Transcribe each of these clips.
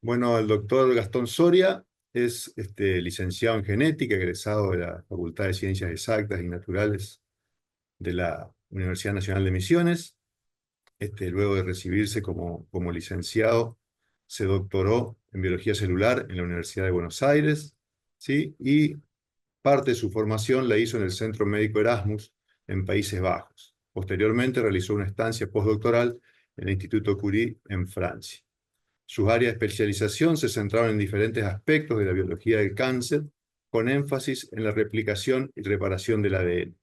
Bueno, el doctor Gastón Soria es licenciado en genética, egresado de la Facultad de Ciencias Exactas y Naturales de la Universidad Nacional de Misiones. Luego de recibirse como licenciado, se doctoró en biología celular en la Universidad de Buenos Aires, ¿sí? Y parte de su formación la hizo en el Centro Médico Erasmus en Países Bajos. Posteriormente realizó una estancia postdoctoral en el Instituto Curie en Francia. Sus áreas de especialización se centraron en diferentes aspectos de la biología del cáncer, con énfasis en la replicación y reparación del ADN.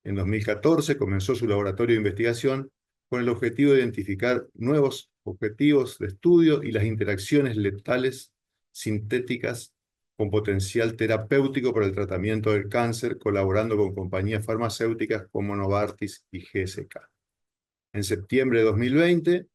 En 2014 comenzó su laboratorio de investigación con el objetivo de identificar nuevos objetivos de estudio y las interacciones letales sintéticas con potencial terapéutico para el tratamiento del cáncer, colaborando con compañías farmacéuticas como Novartis y GSK. En septiembre de 2020,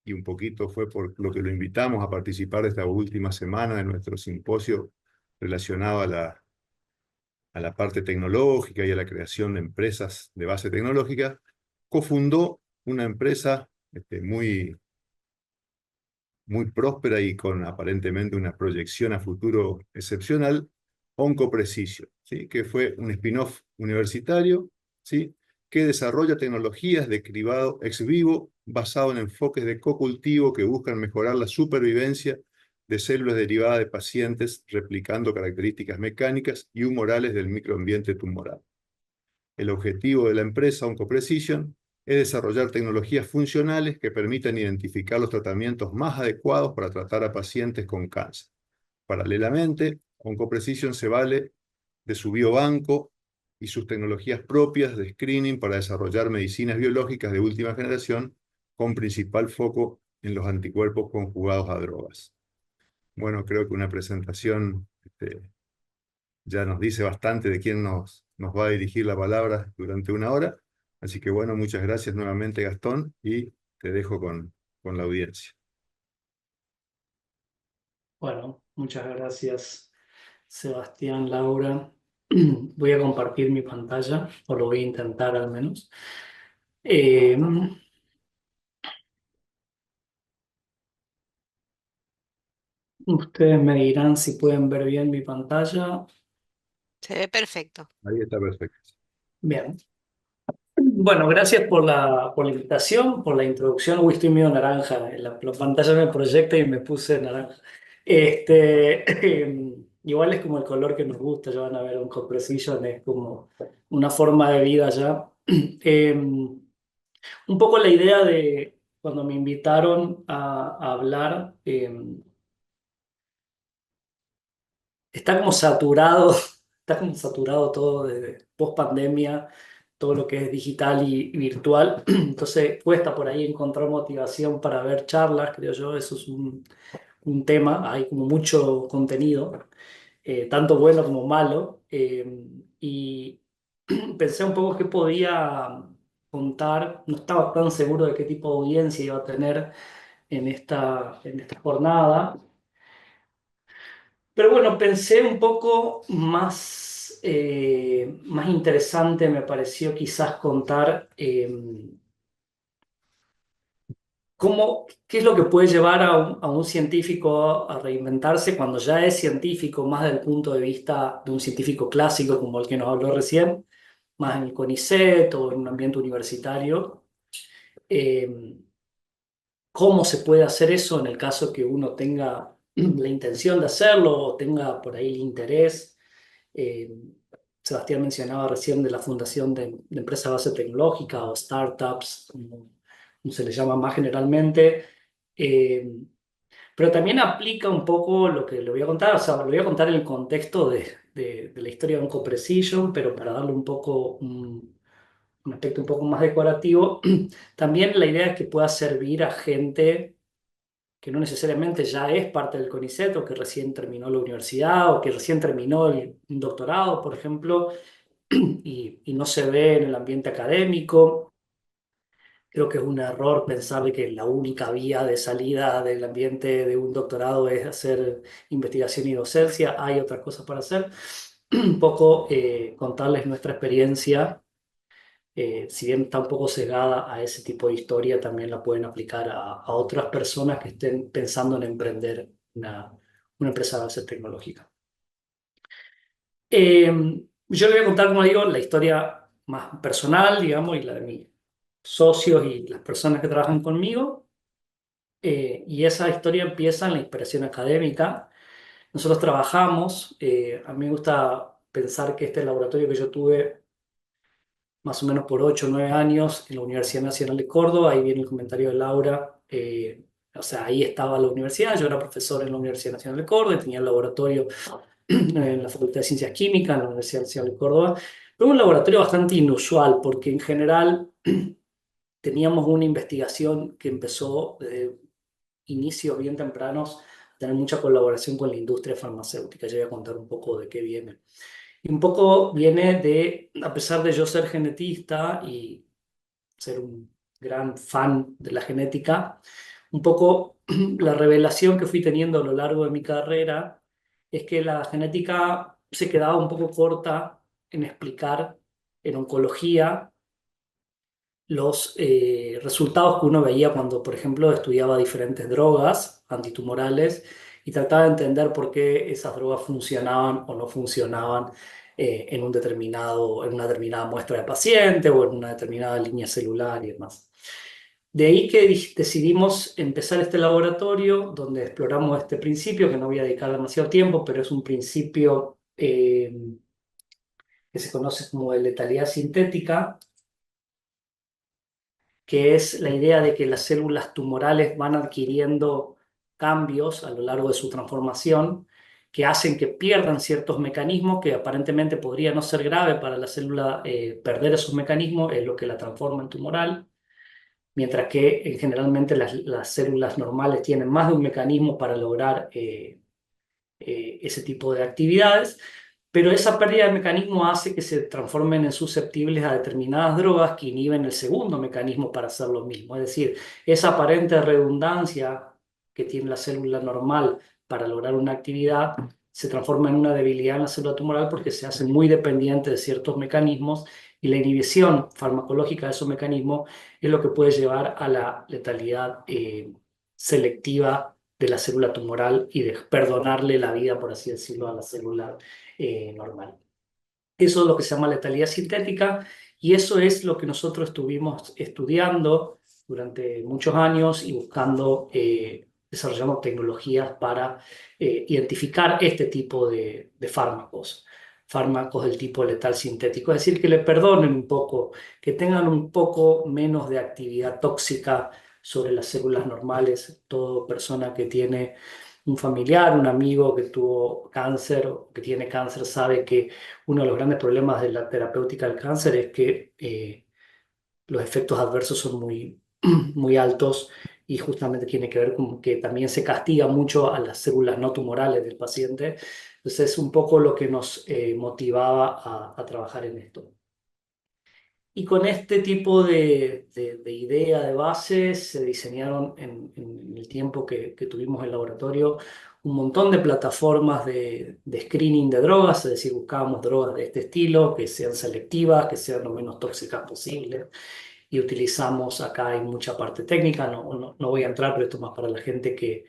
y un poquito fue por lo que lo invitamos a participar de esta última semana de nuestro simposio relacionado a la parte tecnológica y a la creación de empresas de base tecnológica, cofundó una empresa muy próspera y con aparentemente una proyección a futuro excepcional, OncoPrecision, ¿sí? Que fue un spin-off universitario, ¿sí? Que desarrolla tecnologías de cribado ex vivo basado en enfoques de cocultivo que buscan mejorar la supervivencia de células derivadas de pacientes, replicando características mecánicas y humorales del microambiente tumoral. El objetivo de la empresa OncoPrecision es desarrollar tecnologías funcionales que permitan identificar los tratamientos más adecuados para tratar a pacientes con cáncer. Paralelamente, OncoPrecision se vale de su biobanco y sus tecnologías propias de screening para desarrollar medicinas biológicas de última generación, con principal foco en los anticuerpos conjugados a drogas. Bueno, creo que una presentación ya nos dice bastante de quién nos va a dirigir la palabra durante una hora. Así que bueno, muchas gracias nuevamente, Gastón, y te dejo con la audiencia. Bueno, muchas gracias, Sebastián, Laura. Voy a compartir mi pantalla, o lo voy a intentar al menos. Eh, Ustedes me dirán si pueden ver bien mi pantalla. Se ve perfecto. Ahí está perfecto. Bien. Bueno, gracias por la invitación, por la introducción. Uy, estoy medio naranja. La pantalla me proyecta y me puse naranja. Igual es como el color que nos gusta, ya van a ver un Precision, es como una forma de vida ya. Un poco la idea de cuando me invitaron a hablar, está como saturado, está como saturado todo de post pandemia, todo lo que es digital y virtual. Entonces cuesta por ahí encontrar motivación para ver charlas, creo yo, eso es un tema, hay como mucho contenido, tanto bueno como malo, y pensé un poco qué podía contar, no estaba tan seguro de qué tipo de audiencia iba a tener en esta jornada. Pero bueno, pensé un poco más interesante, me pareció quizás contar qué es lo que puede llevar a un científico a reinventarse cuando ya es científico, más desde el punto de vista de un científico clásico como el que nos habló recién, más en el CONICET o en un ambiente universitario. Eh, ¿Cómo se puede hacer eso en el caso que uno tenga la intención de hacerlo o tenga por ahí el interés? Eh, Sebastián mencionaba recién de la fundación de empresas base tecnológica o startups, como se les llama más generalmente. Eh, pero también aplica un poco lo que le voy a contar, o sea, lo voy a contar en el contexto de la historia de OncoPrecision, pero para darle un poco un aspecto un poco más decorativo. También la idea es que pueda servir a gente que no necesariamente ya es parte del CONICET o que recién terminó la universidad o que recién terminó un doctorado, por ejemplo, y no se ve en el ambiente académico. Creo que es un error pensar de que la única vía de salida del ambiente de un doctorado es hacer investigación y docencia. Hay otras cosas para hacer. Un poco contarles nuestra experiencia, si bien está un poco sesgada a ese tipo de historia, también la pueden aplicar a otras personas que estén pensando en emprender una, una empresa de base tecnológica. Yo le voy a contar, como digo, la historia más personal, digamos, y la de mis socios y las personas que trabajan conmigo. Y esa historia empieza en la inspiración académica. Nosotros trabajamos, a mí me gusta pensar que este laboratorio que yo tuve más o menos por 8 o 9 años en la Universidad Nacional de Córdoba, ahí viene el comentario de Laura, o sea, ahí estaba la universidad, yo era profesor en la Universidad Nacional de Córdoba, y tenía el laboratorio en la Facultad de Ciencias Químicas, en la Universidad Nacional de Córdoba, pero un laboratorio bastante inusual, porque en general teníamos una investigación que empezó desde inicios bien tempranos a tener mucha colaboración con la industria farmacéutica. Yo voy a contar un poco de qué viene. Y un poco viene de, a pesar de yo ser genetista y ser un gran fan de la genética, un poco la revelación que fui teniendo a lo largo de mi carrera es que la genética se quedaba un poco corta en explicar en oncología los resultados que uno veía cuando, por ejemplo, estudiaba diferentes drogas antitumorales y trataba de entender por qué esas drogas funcionaban o no funcionaban en en una determinada muestra de paciente o en una determinada línea celular y demás. De ahí que decidimos empezar este laboratorio donde exploramos este principio, que no voy a dedicar demasiado tiempo, pero es un principio que se conoce como de letalidad sintética, que es la idea de que las células tumorales van adquiriendo cambios a lo largo de su transformación que hacen que pierdan ciertos mecanismos que aparentemente podría no ser grave para la célula perder esos mecanismos, es lo que la transforma en tumoral, mientras que generalmente las células normales tienen más de un mecanismo para lograr ese tipo de actividades, pero esa pérdida de mecanismo hace que se transformen en susceptibles a determinadas drogas que inhiben el segundo mecanismo para hacer lo mismo. Es decir, esa aparente redundancia que tiene la célula normal para lograr una actividad se transforma en una debilidad en la célula tumoral porque se hace muy dependiente de ciertos mecanismos y la inhibición farmacológica de esos mecanismos es lo que puede llevar a la letalidad selectiva de la célula tumoral y de perdonarle la vida, por así decirlo, a la célula normal. Eso es lo que se llama letalidad sintética y eso es lo que nosotros estuvimos estudiando durante muchos años y buscando, desarrollando tecnologías para identificar este tipo de fármacos, fármacos del tipo letal sintético, es decir, que le perdonen un poco, que tengan un poco menos de actividad tóxica sobre las células normales. Toda persona que tiene un familiar, un amigo que tuvo cáncer o que tiene cáncer sabe que uno de los grandes problemas de la terapéutica del cáncer es que los efectos adversos son muy altos y justamente tiene que ver con que también se castiga mucho a las células no tumorales del paciente. Entonces es un poco lo que nos motivaba a trabajar en esto. Y con este tipo de idea de base se diseñaron en el tiempo que tuvimos el laboratorio un montón de plataformas de screening de drogas, es decir, buscábamos drogas de este estilo, que sean selectivas, que sean lo menos tóxicas posible. Y utilizamos, acá hay mucha parte técnica, no voy a entrar, pero esto es más para la gente que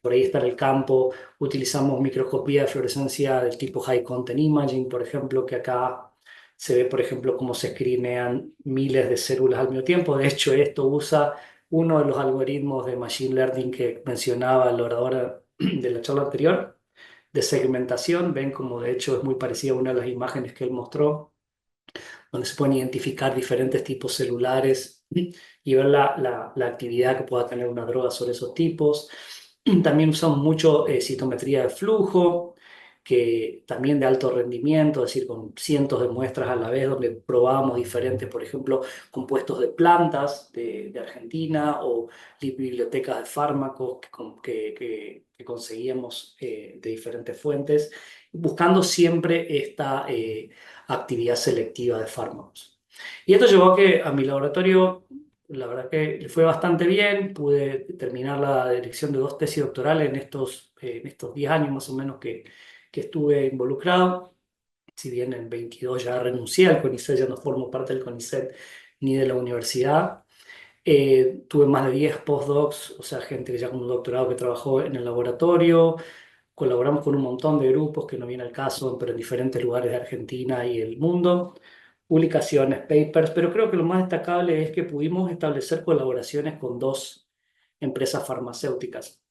por ahí está en el campo. Utilizamos microscopía de fluorescencia del tipo High Content Imaging, por ejemplo, que acá se ve, por ejemplo, cómo se screenean miles de células al mismo tiempo. De hecho, esto usa uno de los algoritmos de Machine Learning que mencionaba el orador de la charla anterior, de segmentación. Ven como de hecho es muy parecida a una de las imágenes que él mostró, donde se pueden identificar diferentes tipos celulares y ver la actividad que pueda tener una droga sobre esos tipos. También usamos mucho citometría de flujo, que también de alto rendimiento, es decir, con cientos de muestras a la vez, donde probábamos diferentes, por ejemplo, compuestos de plantas de Argentina o bibliotecas de fármacos que conseguíamos de diferentes fuentes, buscando siempre esta actividad selectiva de fármacos. Y esto llevó a que a mi laboratorio, la verdad que le fue bastante bien, pude terminar la dirección de 2 tesis doctorales en estos 10 años más o menos que estuve involucrado. Si bien en 22 ya renuncié al CONICET, ya no formo parte del CONICET ni de la universidad. Tuve más de 10 postdocs, o sea, gente que ya con un doctorado que trabajó en el laboratorio. Colaboramos con un montón de grupos que no viene al caso, pero en diferentes lugares de Argentina y el mundo. Publicaciones, papers, pero creo que lo más destacable es que pudimos establecer colaboraciones con dos empresas farmacéuticas.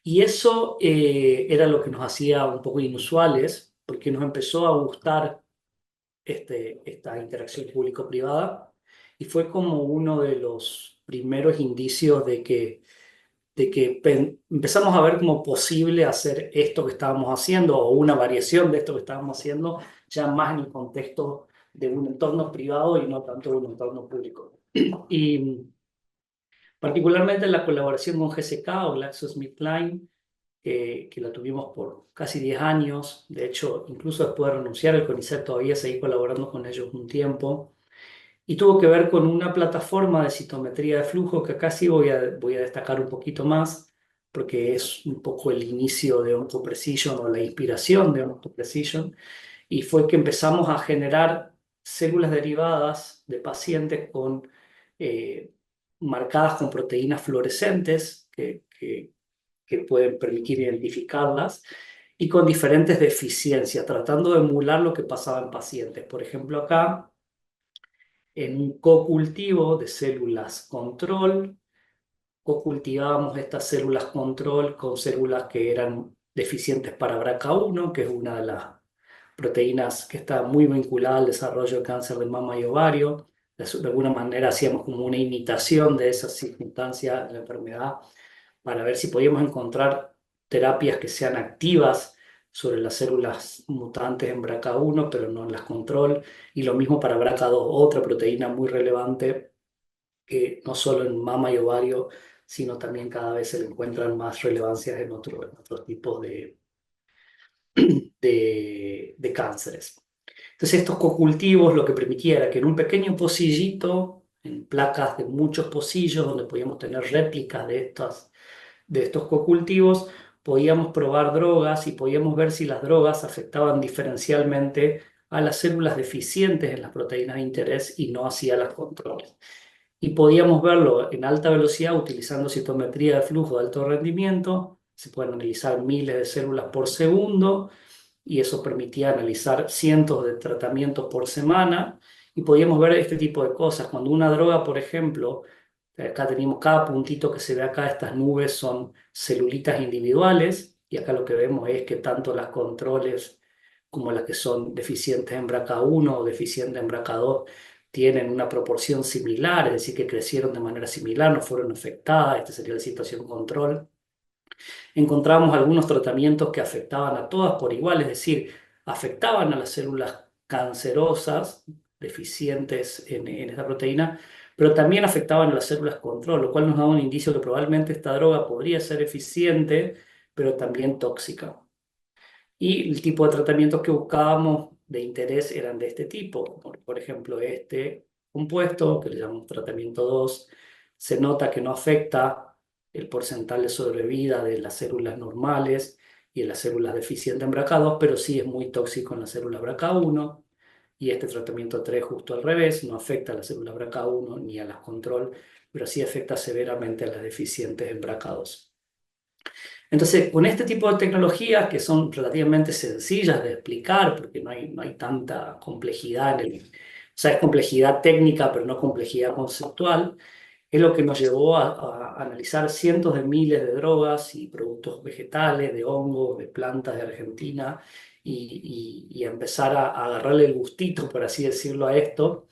Y eso era lo que nos hacía un poco inusuales, porque nos empezó a gustar esta interacción público-privada y fue como uno de los primeros indicios de que empezamos a ver como posible hacer esto que estábamos haciendo o una variación de esto que estábamos haciendo ya más en el contexto de un entorno privado y no tanto de un entorno público. Y particularmente en la colaboración con GSK o GlaxoSmithKline, que la tuvimos por casi 10 años. De hecho, incluso después de renunciar al CONICET todavía seguí colaborando con ellos un tiempo. Y tuvo que ver con una plataforma de citometría de flujo que acá sí voy a destacar un poquito más, porque es un poco el inicio de OncoPrecision o la inspiración de OncoPrecision. Y fue que empezamos a generar células derivadas de pacientes eh, marcadas con proteínas fluorescentes que pueden permitir identificarlas y con diferentes deficiencias, tratando de emular lo que pasaba en pacientes. Por ejemplo, acá, en un cocultivo de células control, cocultivábamos estas células control con células que eran deficientes para BRCA1, que es una de las proteínas que está muy vinculada al desarrollo de cáncer de mama y ovario. De alguna manera hacíamos como una imitación de esas circunstancias de la enfermedad para ver si podíamos encontrar terapias que sean activas sobre las células mutantes en BRCA1, pero no en las control. Y lo mismo para BRCA2, otra proteína muy relevante que no solo en mama y ovario, sino también cada vez se le encuentran más relevancias en otros tipos de cánceres. Entonces estos cocultivos lo que permitía era que en un pequeño pocillito, en placas de muchos pocillos, donde podíamos tener réplicas de estos cocultivos, podíamos probar drogas y podíamos ver si las drogas afectaban diferencialmente a las células deficientes en las proteínas de interés y no hacía las controles. Y podíamos verlo en alta velocidad utilizando citometría de flujo de alto rendimiento. Se pueden analizar miles de células por segundo y eso permitía analizar cientos de tratamientos por semana y podíamos ver este tipo de cosas. Cuando una droga, por ejemplo, acá tenemos cada puntito que se ve acá, estas nubes son celulitas individuales y acá lo que vemos es que tanto las controles como las que son deficientes en BRCA1 o deficientes en BRCA2 tienen una proporción similar, es decir, que crecieron de manera similar, no fueron afectadas, esta sería la situación control. Encontramos algunos tratamientos que afectaban a todas por igual, es decir, afectaban a las células cancerosas deficientes en esta proteína, pero también afectaban a las células control, lo cual nos da un indicio que probablemente esta droga podría ser eficiente, pero también tóxica. Y el tipo de tratamientos que buscábamos de interés eran de este tipo. Por ejemplo, este compuesto, que le llamamos tratamiento 2, se nota que no afecta el porcentaje de sobrevida de las células normales y de las células deficientes en BRCA2, pero sí es muy tóxico en las células BRCA1. Y este tratamiento 3 justo al revés, no afecta a las células BRCA1 ni a las control, pero sí afecta severamente a las deficientes en BRCA2. Entonces, con este tipo de tecnologías que son relativamente sencillas de explicar, porque no hay tanta complejidad o sea, es complejidad técnica, pero no complejidad conceptual, es lo que nos llevó a analizar cientos de miles de drogas y productos vegetales, de hongos, de plantas de Argentina, y a empezar a agarrarle el gustito, por así decirlo, a esto,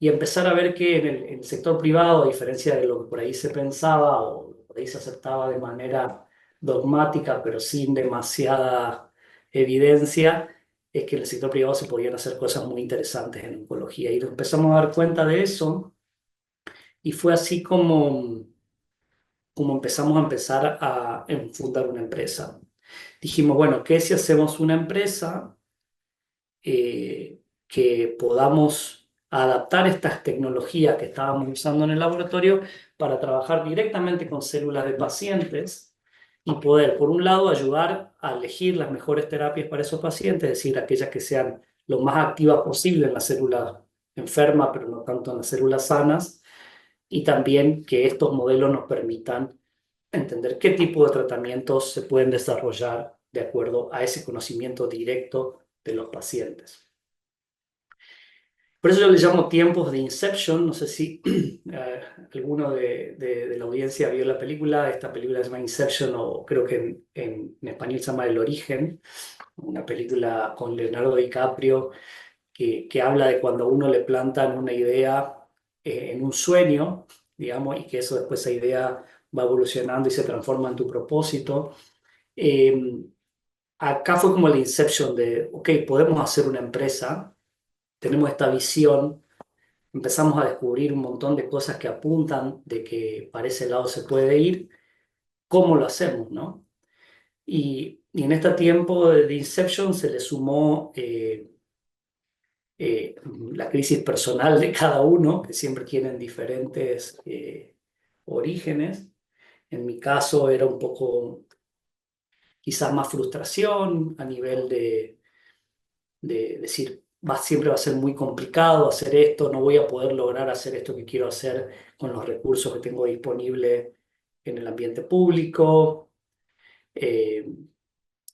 y empezar a ver que en el sector privado, a diferencia de lo que por ahí se pensaba o por ahí se aceptaba de manera dogmática, pero sin demasiada evidencia, es que en el sector privado se podían hacer cosas muy interesantes en oncología. Y nos empezamos a dar cuenta de eso, y fue así como empezamos a empezar a fundar una empresa. Dijimos, bueno, ¿qué si hacemos una empresa que podamos adaptar estas tecnologías que estábamos usando en el laboratorio para trabajar directamente con células de pacientes y poder, por un lado, ayudar a elegir las mejores terapias para esos pacientes, es decir, aquellas que sean lo más activas posible en las células enfermas, pero no tanto en las células sanas, y también que estos modelos nos permitan entender qué tipo de tratamientos se pueden desarrollar de acuerdo a ese conocimiento directo de los pacientes. Por eso yo le llamo tiempos de Inception. No sé si alguno de la audiencia vio la película. Esta película se llama Inception, o creo que en español se llama El Origen, una película con Leonardo DiCaprio que habla de cuando a uno le plantan una idea en un sueño, digamos, y que eso después esa idea va evolucionando y se transforma en tu propósito. Eh, Acá fue como la Inception de, ok, podemos hacer una empresa, tenemos esta visión, empezamos a descubrir un montón de cosas que apuntan de que para ese lado se puede ir. ¿Cómo lo hacemos, no? Y en este tiempo de Inception se le sumó la crisis personal de cada uno, que siempre tienen diferentes orígenes. En mi caso era un poco quizás más frustración a nivel de decir, siempre va a ser muy complicado hacer esto, no voy a poder lograr hacer esto que quiero hacer con los recursos que tengo disponibles en el ambiente público. Eh,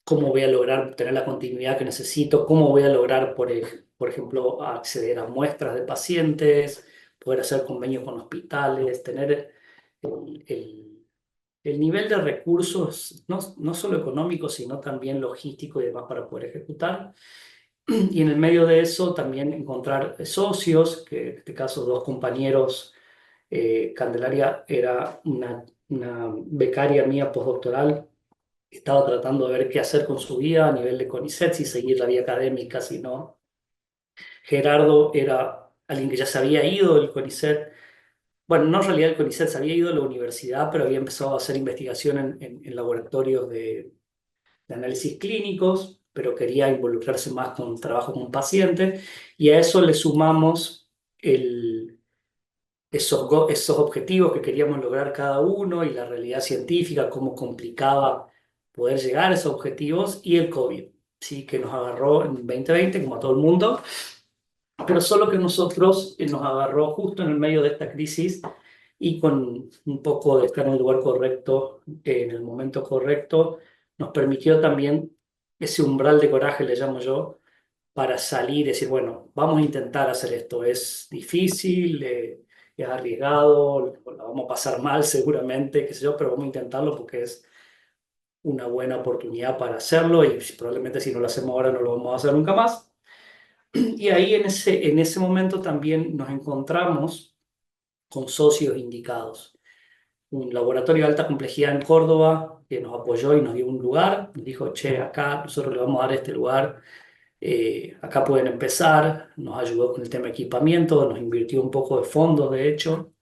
¿Cómo voy a lograr tener la continuidad que necesito? ¿Cómo voy a lograr, por ejemplo, acceder a muestras de pacientes, poder hacer convenios con hospitales, tener el, el- el nivel de recursos, no solo económicos, sino también logístico y demás para poder ejecutar? Y en el medio de eso también encontrar socios, que en este caso dos compañeros. Candelaria era una becaria mía postdoctoral, estaba tratando de ver qué hacer con su vida a nivel de CONICET, si seguir la vía académica, si no. Gerardo era alguien que ya se había ido del CONICET. Bueno, no en realidad el CONICET se había ido a la universidad, pero había empezado a hacer investigación en laboratorios de análisis clínicos, pero quería involucrarse más con trabajo con pacientes, y a eso le sumamos esos objetivos que queríamos lograr cada uno y la realidad científica, cómo complicaba poder llegar a esos objetivos, y el COVID, sí, que nos agarró en 2020, como a todo el mundo, pero solo que nosotros nos agarró justo en el medio de esta crisis, y con un poco de estar en el lugar correcto, en el momento correcto, nos permitió también ese umbral de coraje, le llamo yo, para salir y decir, bueno, vamos a intentar hacer esto. Es difícil, es arriesgado, la vamos a pasar mal seguramente, qué sé yo, pero vamos a intentarlo porque es una buena oportunidad para hacerlo, y probablemente si no lo hacemos ahora no lo vamos a hacer nunca más. Y ahí en ese momento también nos encontramos con socios indicados. Un laboratorio de alta complejidad en Córdoba que nos apoyó y nos dio un lugar, nos dijo, che, acá nosotros le vamos a dar este lugar, acá pueden empezar. Nos ayudó con el tema de equipamiento, nos invirtió un poco de fondos, de hecho.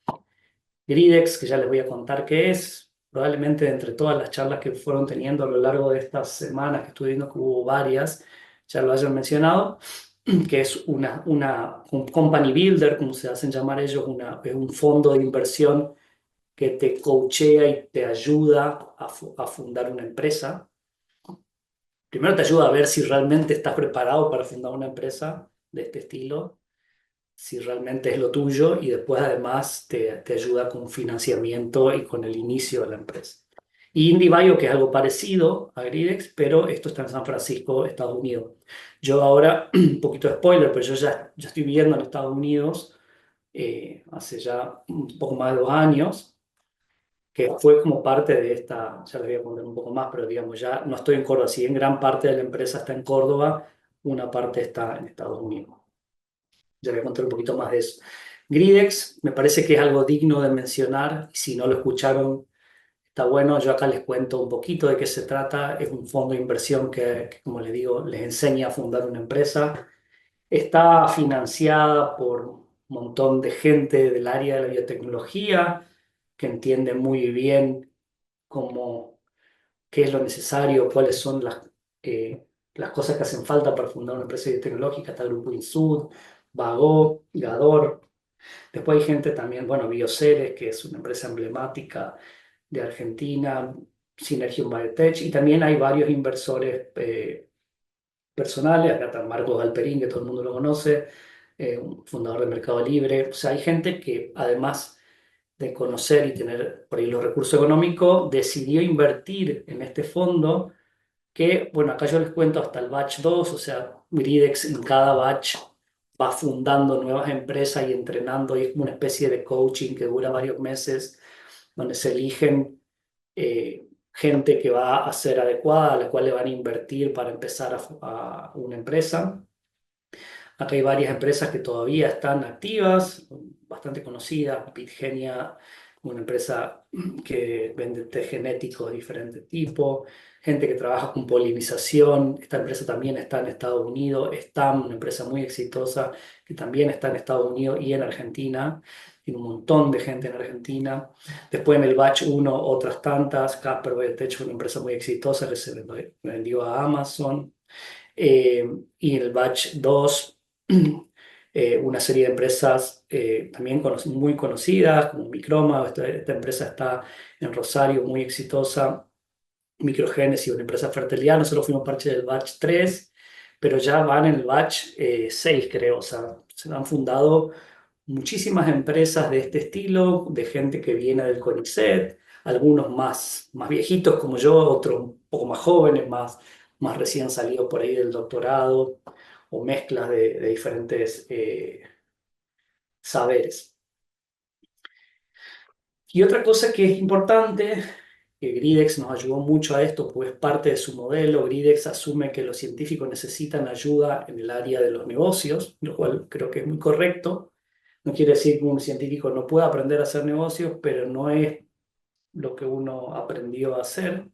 Gridex, que ya les voy a contar qué es, probablemente entre todas las charlas que fueron teniendo a lo largo de estas semanas, que estuve viendo que hubo varias, ya lo hayan mencionado, que es un company builder, como se hacen llamar ellos, es un fondo de inversión que te coachea y te ayuda a fundar una empresa. Primero te ayuda a ver si realmente estás preparado para fundar una empresa de este estilo, si realmente es lo tuyo, y después además te ayuda con financiamiento y con el inicio de la empresa. Y IndieBio, que es algo parecido a Gridex, pero esto está en San Francisco, Estados Unidos. Yo ahora, un poquito de spoiler, pero yo ya estoy viviendo en Estados Unidos hace ya un poco más de 2 años, que fue como parte de esta, ya les voy a contar un poco más, pero digamos, ya no estoy en Córdoba. Si bien gran parte de la empresa está en Córdoba, una parte está en Estados Unidos. Ya voy a contar un poquito más de eso. Gridex me parece que es algo digno de mencionar. Si no lo escucharon, está bueno. Yo acá les cuento un poquito de qué se trata. Es un fondo de inversión que, como les digo, les enseña a fundar una empresa. Está financiada por un montón de gente del área de la biotecnología que entiende muy bien cómo, qué es lo necesario, cuáles son las cosas que hacen falta para fundar una empresa biotecnológica. Está el Grupo Insud, Vago, Gador. Después hay gente también, bueno, Bioceres, que es una empresa emblemática de Argentina, Synergium Biotech, y también hay varios inversores personales. Acá está Marcos Galperín, que todo el mundo lo conoce, un fundador de Mercado Libre. O sea, hay gente que además de conocer y tener por ahí los recursos económicos, decidió invertir en este fondo que, bueno, acá yo les cuento hasta el batch 2, o sea, Gridex en cada batch va fundando nuevas empresas y entrenando, y es como una especie de coaching que dura varios meses, donde se eligen gente que va a ser adecuada, a la cual le van a invertir para empezar a una empresa. Acá hay varias empresas que todavía están activas, bastante conocidas. Bitgenia, una empresa que vende té genético de diferentes tipos, gente que trabaja con polinización. Esta empresa también está en Estados Unidos. Stam, una empresa muy exitosa que también está en Estados Unidos y en Argentina. Tiene un montón de gente en Argentina. Después en el batch uno otras tantas. Casper Biotech, una empresa muy exitosa que se vendió a Amazon. Y en el batch 2 una serie de empresas también muy conocidas, como Microma. Esta empresa está en Rosario, muy exitosa. Microgénesis, una empresa de fertilidad. Nosotros fuimos parte del batch 3, pero ya van en el batch 6, creo. O sea, se han fundado muchísimas empresas de este estilo, de gente que viene del CONICET, algunos más viejitos como yo, otros un poco más jóvenes, más recién salidos por ahí del doctorado, o mezclas de diferentes saberes. Y otra cosa que es importante, que Gridex nos ayudó mucho a esto, pues parte de su modelo. Gridex asume que los científicos necesitan ayuda en el área de los negocios, lo cual creo que es muy correcto. No quiere decir que un científico no pueda aprender a hacer negocios, pero no es lo que uno aprendió a hacer.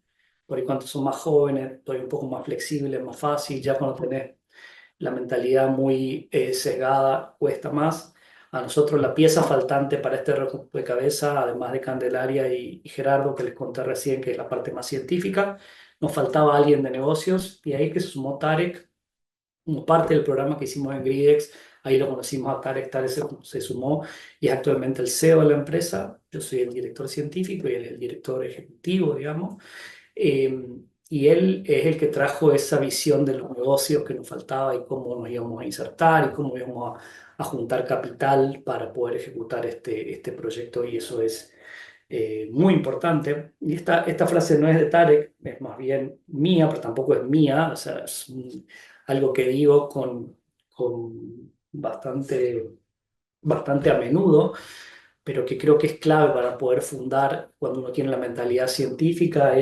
Por ahí cuando son más jóvenes, todavía un poco más flexible, más fácil. Ya cuando tenés la mentalidad muy sesgada, cuesta más. A nosotros la pieza faltante para este rompecabezas, además de Candelaria y Gerardo, que les conté recién, que es la parte más científica, nos faltaba alguien de negocios, y ahí que se sumó Tarek como parte del programa que hicimos en Gridex. Ahí lo conocimos a Tarek. Tarek se sumó y es actualmente el CEO de la empresa. Yo soy el director científico y él es el director ejecutivo, digamos. Y él es el que trajo esa visión de los negocios que nos faltaba y cómo nos íbamos a insertar y cómo íbamos a juntar capital para poder ejecutar este proyecto, y eso es muy importante. Y esta frase no es de Tarek, es más bien mía, pero tampoco es mía. O sea, es algo que digo con bastante a menudo, pero que creo que es clave para poder fundar cuando uno tiene la mentalidad científica.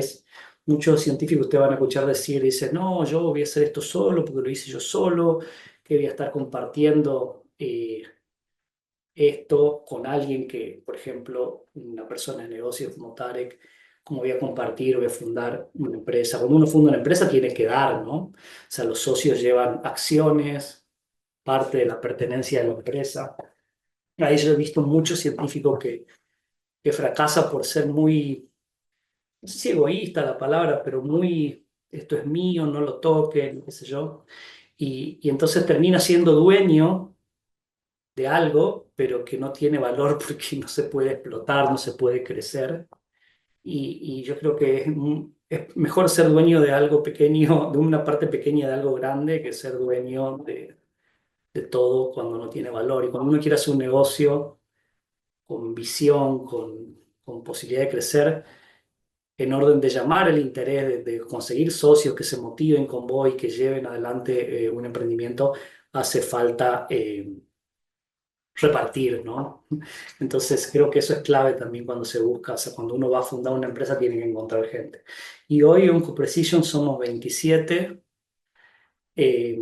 Muchos científicos te van a escuchar decir, dicen, no, yo voy a hacer esto solo porque lo hice yo solo, que voy a estar compartiendo esto con alguien que, por ejemplo, una persona de negocios como Tarek, como voy a compartir, voy a fundar una empresa. Cuando uno funda una empresa tiene que dar, ¿no? O sea, los socios llevan acciones, parte de la pertenencia de la empresa. Ahí yo he visto muchos científicos que fracasa por ser muy, no sé si egoísta la palabra, pero muy, esto es mío, no lo toquen, qué sé yo. Y entonces termina siendo dueño de algo, pero que no tiene valor porque no se puede explotar, no se puede crecer. Y yo creo que es mejor ser dueño de algo pequeño, de una parte pequeña de algo grande, que ser dueño de todo cuando no tiene valor. Y cuando uno quiere hacer un negocio con visión, con posibilidad de crecer, en orden de llamar el interés, de conseguir socios que se motiven con vos y que lleven adelante un emprendimiento, hace falta repartir, ¿no? Entonces creo que eso es clave también cuando se busca. O sea, cuando uno va a fundar una empresa tiene que encontrar gente. Y hoy en CoPrecision somos 27. eh,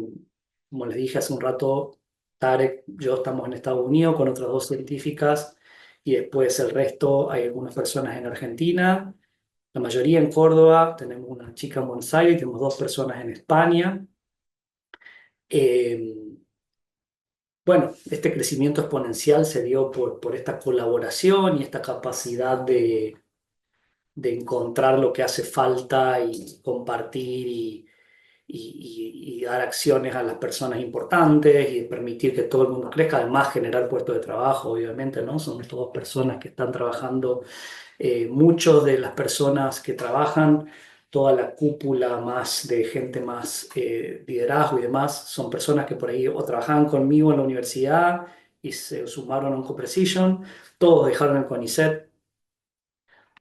Como les dije hace un rato, Tarek, yo estamos en Estados Unidos con otras dos científicas, y después el resto hay algunas personas en Argentina, la mayoría en Córdoba. Tenemos una chica en Buenos Aires, tenemos dos personas en España. Eh, Bueno, este crecimiento exponencial se dio por esta colaboración y esta capacidad de encontrar lo que hace falta y compartir y dar acciones a las personas importantes y permitir que todo el mundo crezca. Además, generar puestos de trabajo, obviamente, ¿no? Son todas personas que están trabajando. Muchos de las personas que trabajan, toda la cúpula más de gente más liderazgo y demás, son personas que por ahí o trabajaban conmigo en la universidad y se sumaron a OncoPrecision, todos dejaron el CONICET,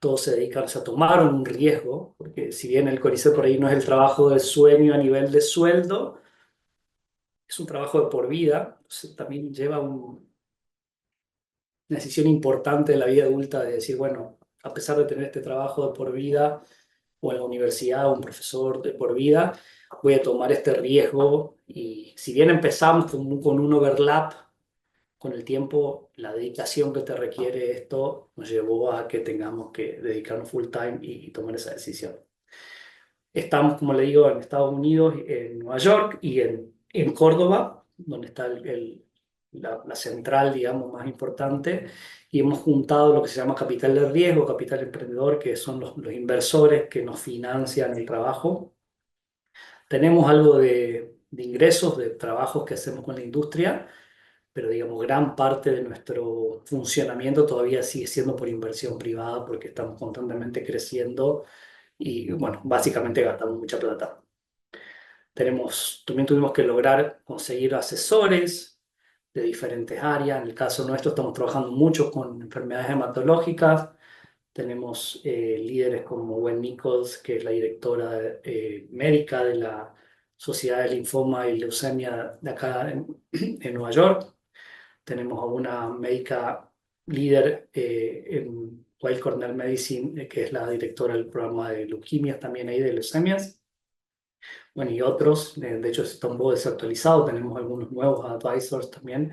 todos se dedican, o sea, tomaron un riesgo, porque si bien el CONICET por ahí no es el trabajo de sueño a nivel de sueldo, es un trabajo de por vida, entonces también lleva una decisión importante en la vida adulta de decir, bueno, a pesar de tener este trabajo de por vida, o en la universidad, un profesor de por vida, voy a tomar este riesgo y si bien empezamos con un overlap, con el tiempo, la dedicación que te requiere esto nos llevó a que tengamos que dedicarnos full time y tomar esa decisión. Estamos, como le digo, en Estados Unidos, en Nueva York y en Córdoba, donde está la central, digamos, más importante, y hemos juntado lo que se llama capital de riesgo, capital emprendedor, que son los inversores que nos financian el trabajo. Tenemos algo de ingresos, de trabajos que hacemos con la industria, pero digamos, gran parte de nuestro funcionamiento todavía sigue siendo por inversión privada porque estamos constantemente creciendo y, bueno, básicamente gastamos mucha plata. También tuvimos que lograr conseguir asesores de diferentes áreas. En el caso nuestro estamos trabajando mucho con enfermedades hematológicas. Tenemos líderes como Gwen Nichols, que es la directora médica de la Sociedad de Linfoma y Leucemia de acá en Nueva York. Tenemos a una médica líder en Weill Cornell Medicine, que es la directora del programa de leuquimias también ahí de leucemias. Bueno, y otros, de hecho está un poco desactualizado, tenemos algunos nuevos advisors también.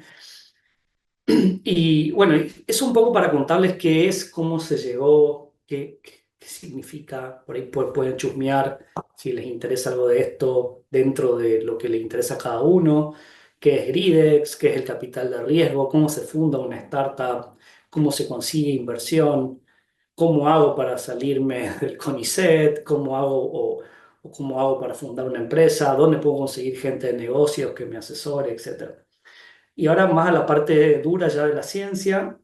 Y bueno, es un poco para contarles qué es, cómo se llegó, qué significa, por ahí pueden chusmear si les interesa algo de esto dentro de lo que le interesa a cada uno, qué es Gridex, qué es el capital de riesgo, cómo se funda una startup, cómo se consigue inversión, cómo hago para salirme del CONICET, cómo hago o cómo hago para fundar una empresa, dónde puedo conseguir gente de negocios que me asesore, etcétera. Y ahora más a la parte dura ya de la ciencia,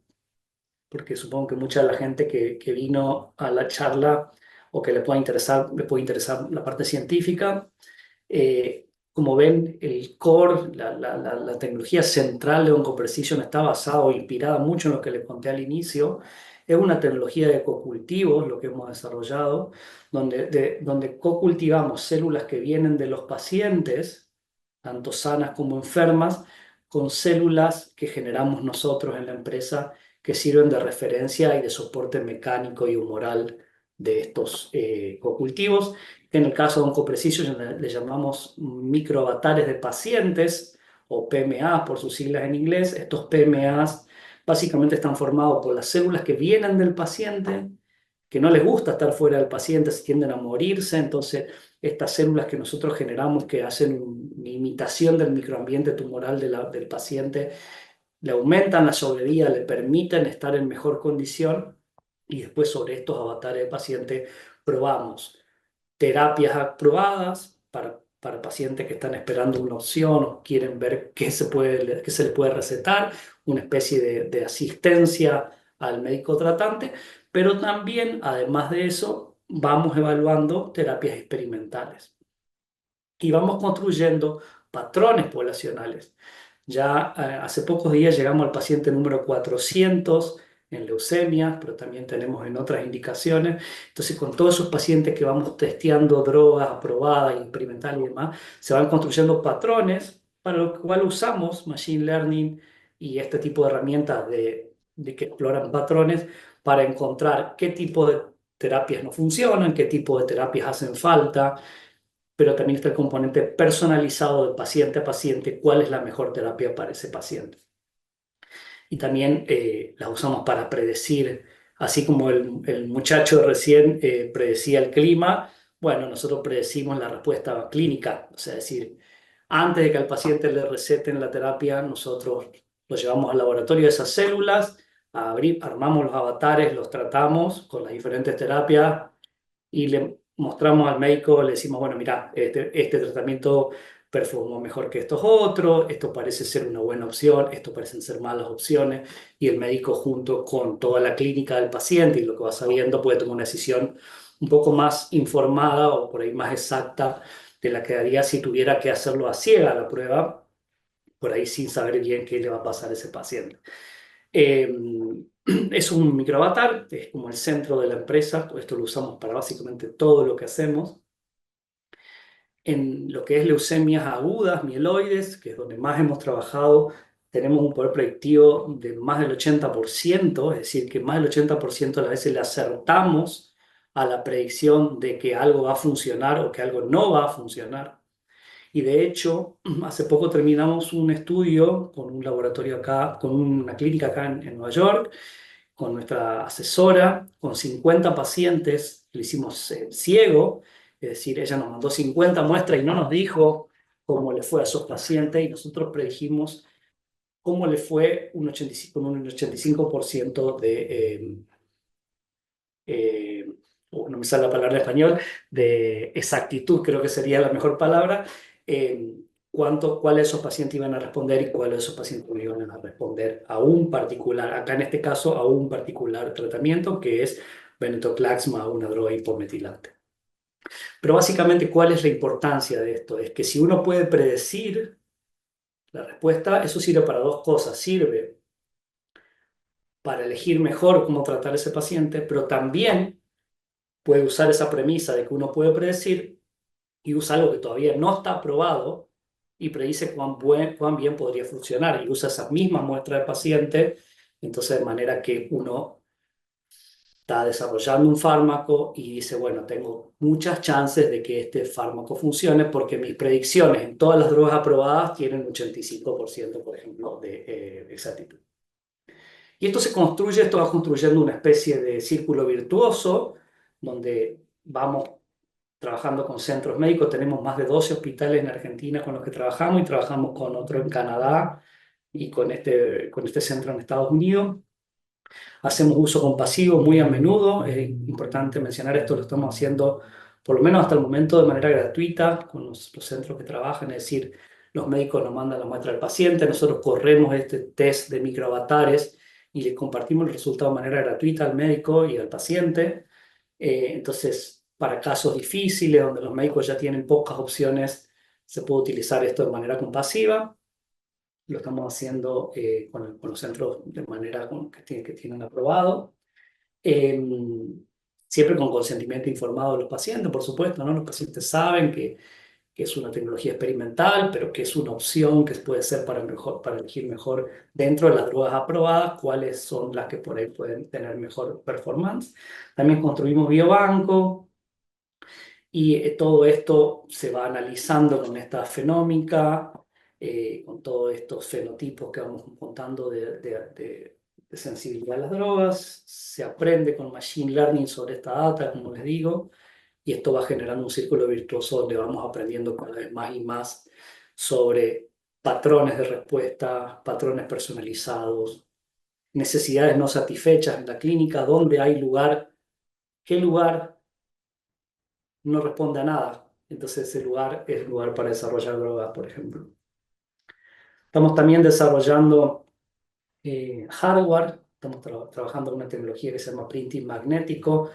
porque supongo que mucha de la gente que vino a la charla o que le puede interesar la parte científica. Como ven, el core, la tecnología central de OncoPrecision está basada o inspirada mucho en lo que les conté al inicio. Es una tecnología de cocultivos, lo que hemos desarrollado, donde cocultivamos células que vienen de los pacientes, tanto sanas como enfermas, con células que generamos nosotros en la empresa que sirven de referencia y de soporte mecánico y humoral de estos cocultivos. En el caso de OncoPrecision le llamamos microavatares de pacientes o PMA por sus siglas en inglés. Estos PMAs básicamente están formados por las células que vienen del paciente, que no les gusta estar fuera del paciente, se tienden a morirse. Entonces, estas células que nosotros generamos que hacen una imitación del microambiente tumoral del paciente, le aumentan la sobrevida, le permiten estar en mejor condición y después sobre estos avatares de paciente probamos terapias aprobadas para pacientes que están esperando una opción o quieren ver qué qué se les puede recetar, una especie de asistencia al médico tratante, pero también, además de eso, vamos evaluando terapias experimentales y vamos construyendo patrones poblacionales. Ya hace pocos días llegamos al paciente número 400 en leucemia, pero también tenemos en otras indicaciones. Entonces, con todos esos pacientes que vamos testeando drogas aprobadas, experimentales y demás, se van construyendo patrones para lo cual usamos Machine Learning y este tipo de herramientas de que exploran patrones para encontrar qué tipo de terapias no funcionan, qué tipo de terapias hacen falta, pero también está el componente personalizado de paciente a paciente, cuál es la mejor terapia para ese paciente. Y también las usamos para predecir, así como el muchacho recién predecía el clima, bueno, nosotros predecimos la respuesta clínica, o sea, es decir, antes de que al paciente le receten la terapia, nosotros lo llevamos al laboratorio de esas células, armamos los avatares, los tratamos con las diferentes terapias y le mostramos al médico, le decimos, bueno, mira, este tratamiento performó mejor que estos otros, esto parece ser una buena opción, esto parecen ser malas opciones, y el médico junto con toda la clínica del paciente y lo que va sabiendo puede tomar una decisión un poco más informada o por ahí más exacta de la que haría si tuviera que hacerlo a ciega la prueba, por ahí sin saber bien qué le va a pasar a ese paciente. Eh, es un microavatar, es como el centro de la empresa. Esto lo usamos para básicamente todo lo que hacemos. En lo que es leucemias agudas, mieloides, que es donde más hemos trabajado, tenemos un poder predictivo de más del 80%, es decir, que más del 80% de las veces le acertamos a la predicción de que algo va a funcionar o que algo no va a funcionar. Y de hecho, hace poco terminamos un estudio con un laboratorio acá, con una clínica acá en Nueva York, con nuestra asesora, con 50 pacientes, lo hicimos ciego, es decir, ella nos mandó 50 muestras y no nos dijo cómo le fue a esos pacientes y nosotros predijimos cómo le fue con un 85% eh, no me sale la palabra en español, de exactitud, creo que sería la mejor palabra, cuáles de esos pacientes iban a responder y cuáles de esos pacientes no iban a responder a un particular, acá en este caso a un particular tratamiento que es venetoclax más una droga hipometilante. Pero básicamente, ¿cuál es la importancia de esto? Es que si uno puede predecir la respuesta, eso sirve para dos cosas. Sirve para elegir mejor cómo tratar a ese paciente, pero también puede usar esa premisa de que uno puede predecir y usa algo que todavía no está probado y predice cuán bien podría funcionar y usa esa misma muestra de paciente, entonces de manera que uno está desarrollando un fármaco y dice, bueno, tengo muchas chances de que este fármaco funcione porque mis predicciones en todas las drogas aprobadas tienen un 85%, por ejemplo, de exactitud. Y esto va construyendo una especie de círculo virtuoso donde vamos trabajando con centros médicos. Tenemos más de 12 hospitales en Argentina con los que trabajamos y trabajamos con otro en Canadá y con este centro en Estados Unidos. Hacemos uso compasivo muy a menudo. Es importante mencionar esto, lo estamos haciendo por lo menos hasta el momento de manera gratuita con los centros que trabajan, es decir, los médicos nos mandan la muestra al paciente, nosotros corremos este test de microavatares y le compartimos el resultado de manera gratuita al médico y al paciente. Entonces, para casos difíciles, donde los médicos ya tienen pocas opciones, se puede utilizar esto de manera compasiva. Lo estamos haciendo con los centros de manera que tienen aprobado. Eh, Siempre con consentimiento informado de los pacientes, por supuesto, ¿no? Los pacientes saben que es una tecnología experimental, pero que es una opción que puede ser para elegir mejor dentro de las drogas aprobadas, cuáles son las que por ahí pueden tener mejor performance. También construimos biobanco y todo esto se va analizando con esta fenómica, con todos estos fenotipos que vamos contando de sensibilidad a las drogas. Se aprende con Machine Learning sobre esta data, como les digo, y esto va generando un círculo virtuoso donde vamos aprendiendo cada vez más y más sobre patrones de respuesta, patrones personalizados, necesidades no satisfechas en la clínica, dónde hay lugar, qué lugar no responde a nada. Entonces ese lugar es el lugar para desarrollar drogas, por ejemplo. Estamos también desarrollando hardware, estamos trabajando en una tecnología que se llama printing magnético.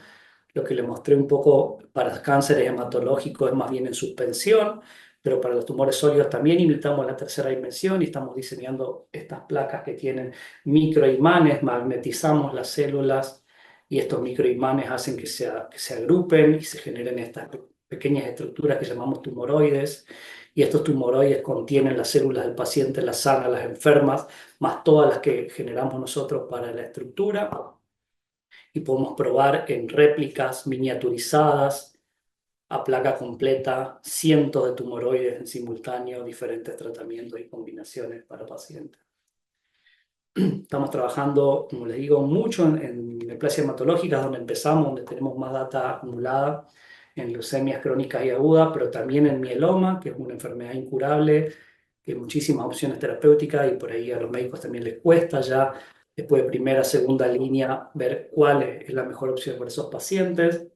Lo que le mostré un poco para cánceres hematológicos es más bien en suspensión, pero para los tumores sólidos también imitamos la tercera dimensión y estamos diseñando estas placas que tienen microimanes, magnetizamos las células y estos microimanes hacen que se agrupen y se generen estas pequeñas estructuras que llamamos tumoroides. Y estos tumoroides contienen las células del paciente, las sanas, las enfermas, más todas las que generamos nosotros para la estructura. Y podemos probar en réplicas miniaturizadas a placa completa cientos de tumoroides en simultáneo, diferentes tratamientos y combinaciones para pacientes. Estamos trabajando, como les digo, mucho en neoplasias hematológicas, donde empezamos, donde tenemos más data acumulada, en leucemias crónicas y agudas, pero también en mieloma, que es una enfermedad incurable, que hay muchísimas opciones terapéuticas y por ahí a los médicos también les cuesta ya, después de primera, segunda línea, ver cuál es la mejor opción para esos pacientes.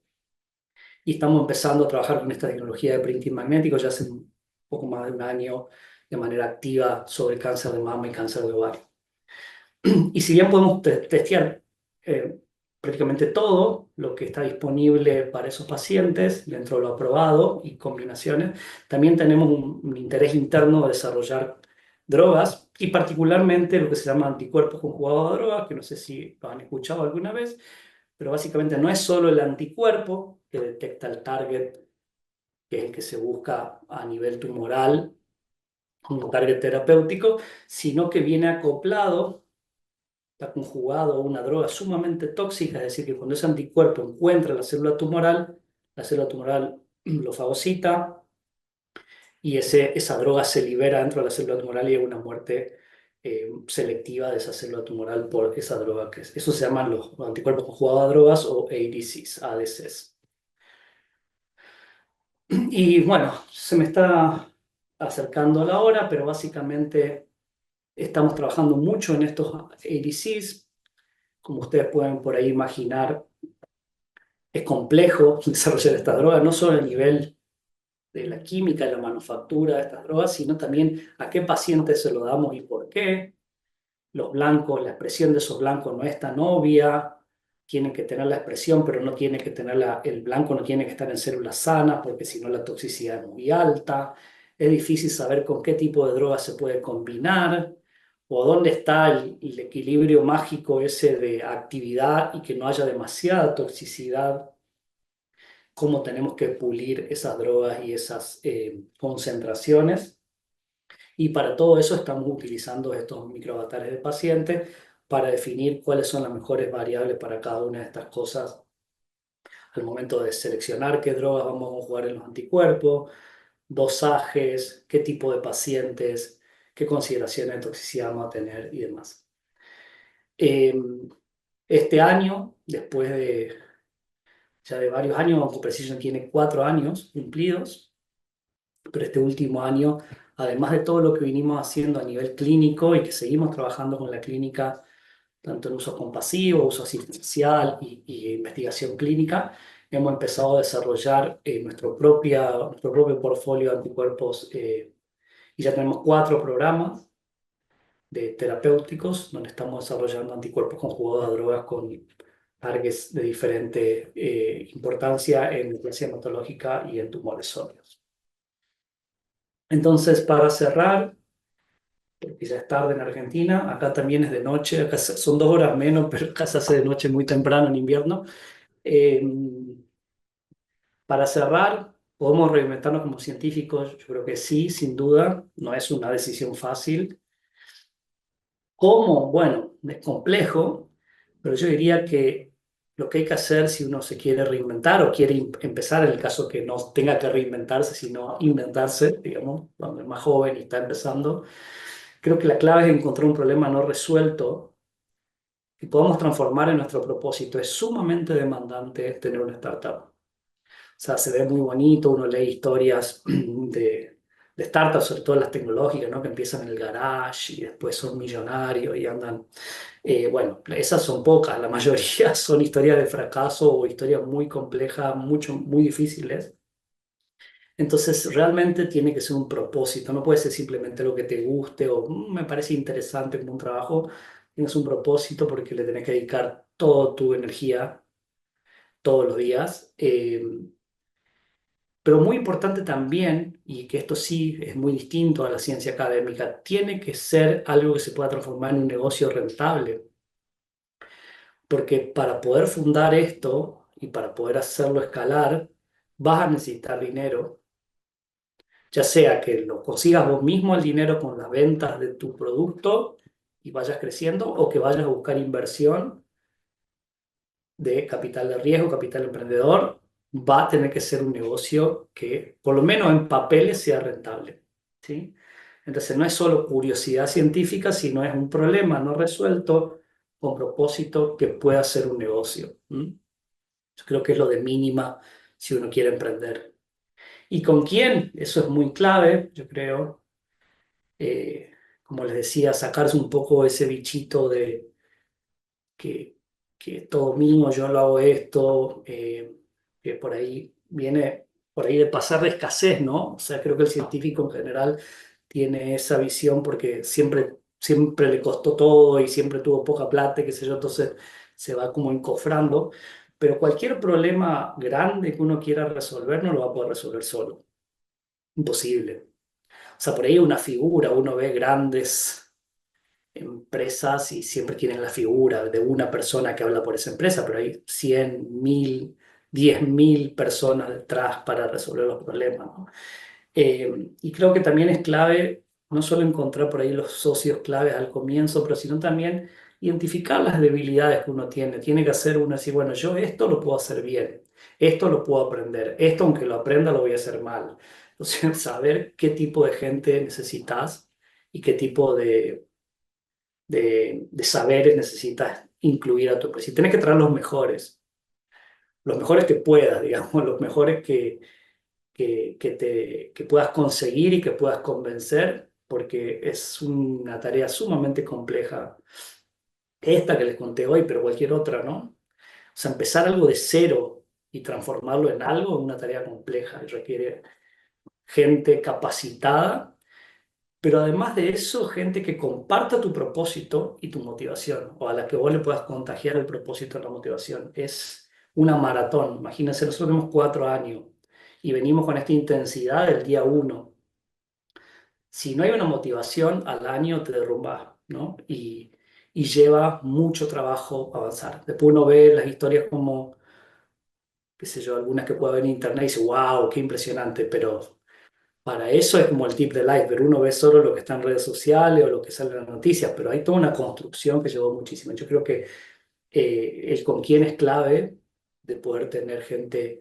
Y estamos empezando a trabajar con esta tecnología de printing magnético ya hace un poco más de un año de manera activa sobre cáncer de mama y cáncer de ovario. Y si bien podemos testear prácticamente todo lo que está disponible para esos pacientes dentro de lo aprobado y combinaciones, también tenemos un interés interno de desarrollar drogas, y particularmente lo que se llama anticuerpos conjugados a drogas, que no sé si lo han escuchado alguna vez, pero básicamente no es solo el anticuerpo que detecta el target, que es el que se busca a nivel tumoral, como target terapéutico, sino que viene acoplado, está conjugado a una droga sumamente tóxica, es decir, que cuando ese anticuerpo encuentra la célula tumoral lo fagocita y esa droga se libera dentro de la célula tumoral y hay una muerte selectiva de esa célula tumoral por esa droga. Eso se llaman los anticuerpos conjugados a drogas o ADCs, ADCs. Y bueno, se me está acercando la hora, pero básicamente estamos trabajando mucho en estos ADCs. Como ustedes pueden por ahí imaginar, es complejo desarrollar estas drogas, no solo a nivel de la química y la manufactura de estas drogas, sino también a qué pacientes se lo damos y por qué. Los blancos, la expresión de esos blancos no es tan obvia, tienen que tener la expresión, pero no tiene que tener el blanco no tiene que estar en células sanas, porque si no la toxicidad es muy alta. Es difícil saber con qué tipo de droga se puede combinar, o dónde está el equilibrio mágico ese de actividad y que no haya demasiada toxicidad, cómo tenemos que pulir esas drogas y esas concentraciones. Y para todo eso estamos utilizando estos microavatares de pacientes para definir cuáles son las mejores variables para cada una de estas cosas al momento de seleccionar qué drogas vamos a jugar en los anticuerpos, dosajes, qué tipo de pacientes, qué consideraciones de toxicidad vamos a tener y demás. Este año, después de ya de varios años, OncoPrecision tiene 4 años cumplidos, pero este último año, además de todo lo que vinimos haciendo a nivel clínico y que seguimos trabajando con la clínica, tanto en uso compasivo, uso asistencial y investigación clínica, hemos empezado a desarrollar nuestro propio portfolio de anticuerpos y ya tenemos 4 programas de terapéuticos donde estamos desarrollando anticuerpos conjugados a drogas con targets de diferente importancia en neoplasia hematológica y en tumores sólidos. Entonces, para cerrar, porque ya es tarde en Argentina, acá también es de noche, acá son 2 horas menos, pero acá se hace de noche muy temprano en invierno. Eh, para cerrar, ¿podemos reinventarnos como científicos? Yo creo que sí, sin duda, no es una decisión fácil. ¿Cómo? Bueno, es complejo, pero yo diría que lo que hay que hacer si uno se quiere reinventar o quiere empezar, en el caso que no tenga que reinventarse, sino inventarse, digamos, cuando es más joven y está empezando, creo que la clave es encontrar un problema no resuelto que podamos transformar en nuestro propósito. Es sumamente demandante tener una startup. O sea, se ve muy bonito, uno lee historias de startups, sobre todo las tecnológicas, ¿no? Que empiezan en el garage y después son millonarios y andan. Bueno, esas son pocas, la mayoría son historias de fracaso o historias muy complejas, muy difíciles. Entonces, realmente tiene que ser un propósito, no puede ser simplemente lo que te guste o me parece interesante como un trabajo. Tienes un propósito porque le tenés que dedicar toda tu energía todos los días. Pero muy importante también, y que esto sí es muy distinto a la ciencia académica, tiene que ser algo que se pueda transformar en un negocio rentable. Porque para poder fundar esto y para poder hacerlo escalar, vas a necesitar dinero, ya sea que lo consigas vos mismo el dinero con las ventas de tu producto y vayas creciendo, o que vayas a buscar inversión de capital de riesgo, capital emprendedor. Va a tener que ser un negocio que, por lo menos en papeles, sea rentable, ¿sí? Entonces no es solo curiosidad científica, sino es un problema no resuelto con propósito que pueda ser un negocio. Yo creo que es lo de mínima si uno quiere emprender. ¿Y con quién? Eso es muy clave, yo creo. Eh, Como les decía, sacarse un poco ese bichito de que, que todo mío, yo lo hago esto, que por ahí viene, por ahí de pasar de escasez, ¿no? O sea, creo que el científico en general tiene esa visión porque siempre le costó todo y siempre tuvo poca plata, qué sé yo, entonces se va como encofrando. Pero cualquier problema grande que uno quiera resolver no lo va a poder resolver solo. Imposible. O sea, por ahí una figura, uno ve grandes empresas y siempre tienen la figura de una persona que habla por esa empresa, pero hay 100, 1000, 10.000 personas detrás para resolver los problemas, ¿no? Y creo que también es clave no solo encontrar por ahí los socios claves al comienzo, pero sino también identificar las debilidades que uno tiene. Tiene que hacer uno así, bueno, yo esto lo puedo hacer bien, esto lo puedo aprender, esto aunque lo aprenda lo voy a hacer mal. Entonces, saber qué tipo de gente necesitas y qué tipo de saberes necesitas incluir a tu empresa. Y tienes que traer los mejores que puedas, digamos, los mejores que puedas conseguir y que puedas convencer, porque es una tarea sumamente compleja. Esta que les conté hoy, pero cualquier otra, ¿no? O sea, empezar algo de cero y transformarlo en algo es una tarea compleja y requiere gente capacitada, pero además de eso, gente que comparta tu propósito y tu motivación, o a la que vos le puedas contagiar el propósito y la motivación. Es una maratón. Imagínense, nosotros tenemos 4 años y venimos con esta intensidad del día uno. Si no hay una motivación, al año te derrumbas, ¿no? Y lleva mucho trabajo avanzar. Después uno ve las historias como, qué sé yo, algunas que puede ver en internet y dice, wow, qué impresionante, pero para eso es como el tip del iceberg. Uno ve solo lo que está en redes sociales o lo que sale en las noticias, pero hay toda una construcción que llevó muchísimo. Yo creo que el con quién es clave de poder tener gente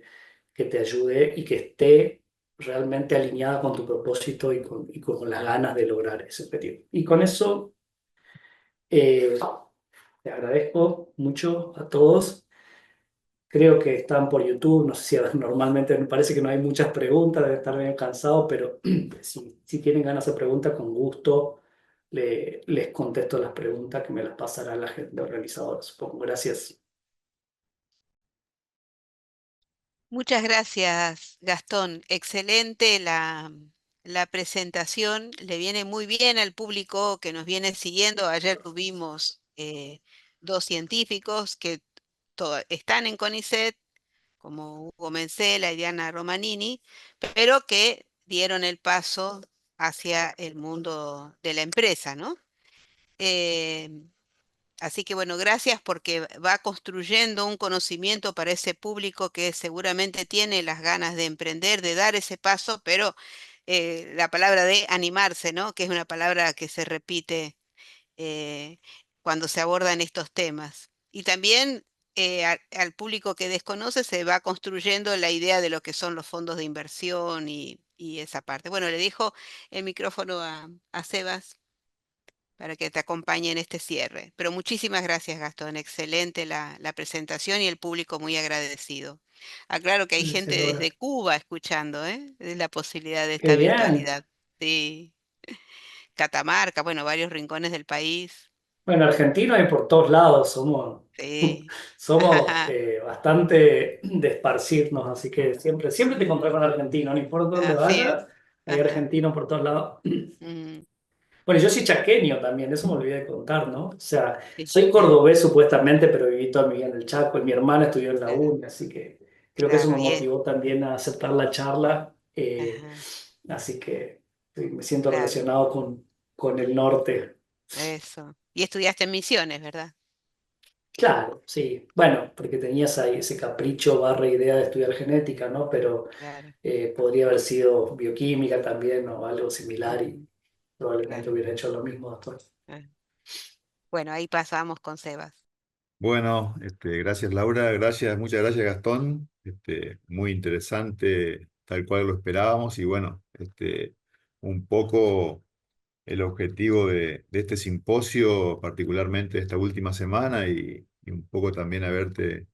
que te ayude y que esté realmente alineada con tu propósito y con las ganas de lograr ese objetivo. Y con eso, eh, te agradezco mucho a todos. Creo que están por YouTube, no sé si normalmente me parece que no hay muchas preguntas, deben estar bien cansados, pero si tienen ganas de preguntas, con gusto les contesto las preguntas que me las pasará la gente organizadora, supongo. Gracias. Muchas gracias, Gastón. Excelente la presentación. Le viene muy bien al público que nos viene siguiendo. Ayer tuvimos dos científicos que están en CONICET, como Hugo Mencela y Diana Romanini, pero que dieron el paso hacia el mundo de la empresa, ¿no? Eh, Así que bueno, gracias porque va construyendo un conocimiento para ese público que seguramente tiene las ganas de emprender, de dar ese paso, pero la palabra de animarse, ¿no? Que es una palabra que se repite eh, cuando se abordan estos temas. Y también al público que desconoce se va construyendo la idea de lo que son los fondos de inversión y esa parte. Bueno, le dejo el micrófono a Sebas para que te acompañe en este cierre. Pero muchísimas gracias, Gastón. Excelente la presentación y el público muy agradecido. Aclaro que hay Sí, gente Laura. desde Cuba escuchando, ¿eh? De la posibilidad de Qué esta bien. virtualidad. Sí, Catamarca, bueno, varios rincones del país. Bueno, argentinos hay por todos lados, Sí. somos bastante de esparcirnos, así que siempre te encontrás con argentinos, no importa dónde Así es. vayas, hay argentinos por todos lados. Mm, Bueno, yo soy chaqueño también, eso me olvidé de contar, ¿no? O sea, sí, soy cordobés supuestamente, pero viví toda mi vida en el Chaco y mi hermana estudió en la claro, UNI, así que creo que eso claro, me motivó también a aceptar la charla. ajá, Así que sí, me siento claro, relacionado con el norte. eso. Y estudiaste en Misiones, ¿verdad? Claro, sí. Bueno, porque tenías ahí ese capricho barra idea de estudiar genética, ¿no? Pero Claro. podría haber sido bioquímica también o algo similar y Ujú, probablemente claro. hubiera hecho lo mismo después. Ah. Bueno, ahí pasamos con Sebas. Bueno, gracias Laura, muchas gracias Gastón. Muy interesante, tal cual lo esperábamos. Y bueno, un poco el objetivo de este simposio, particularmente esta última semana, y un poco también haberte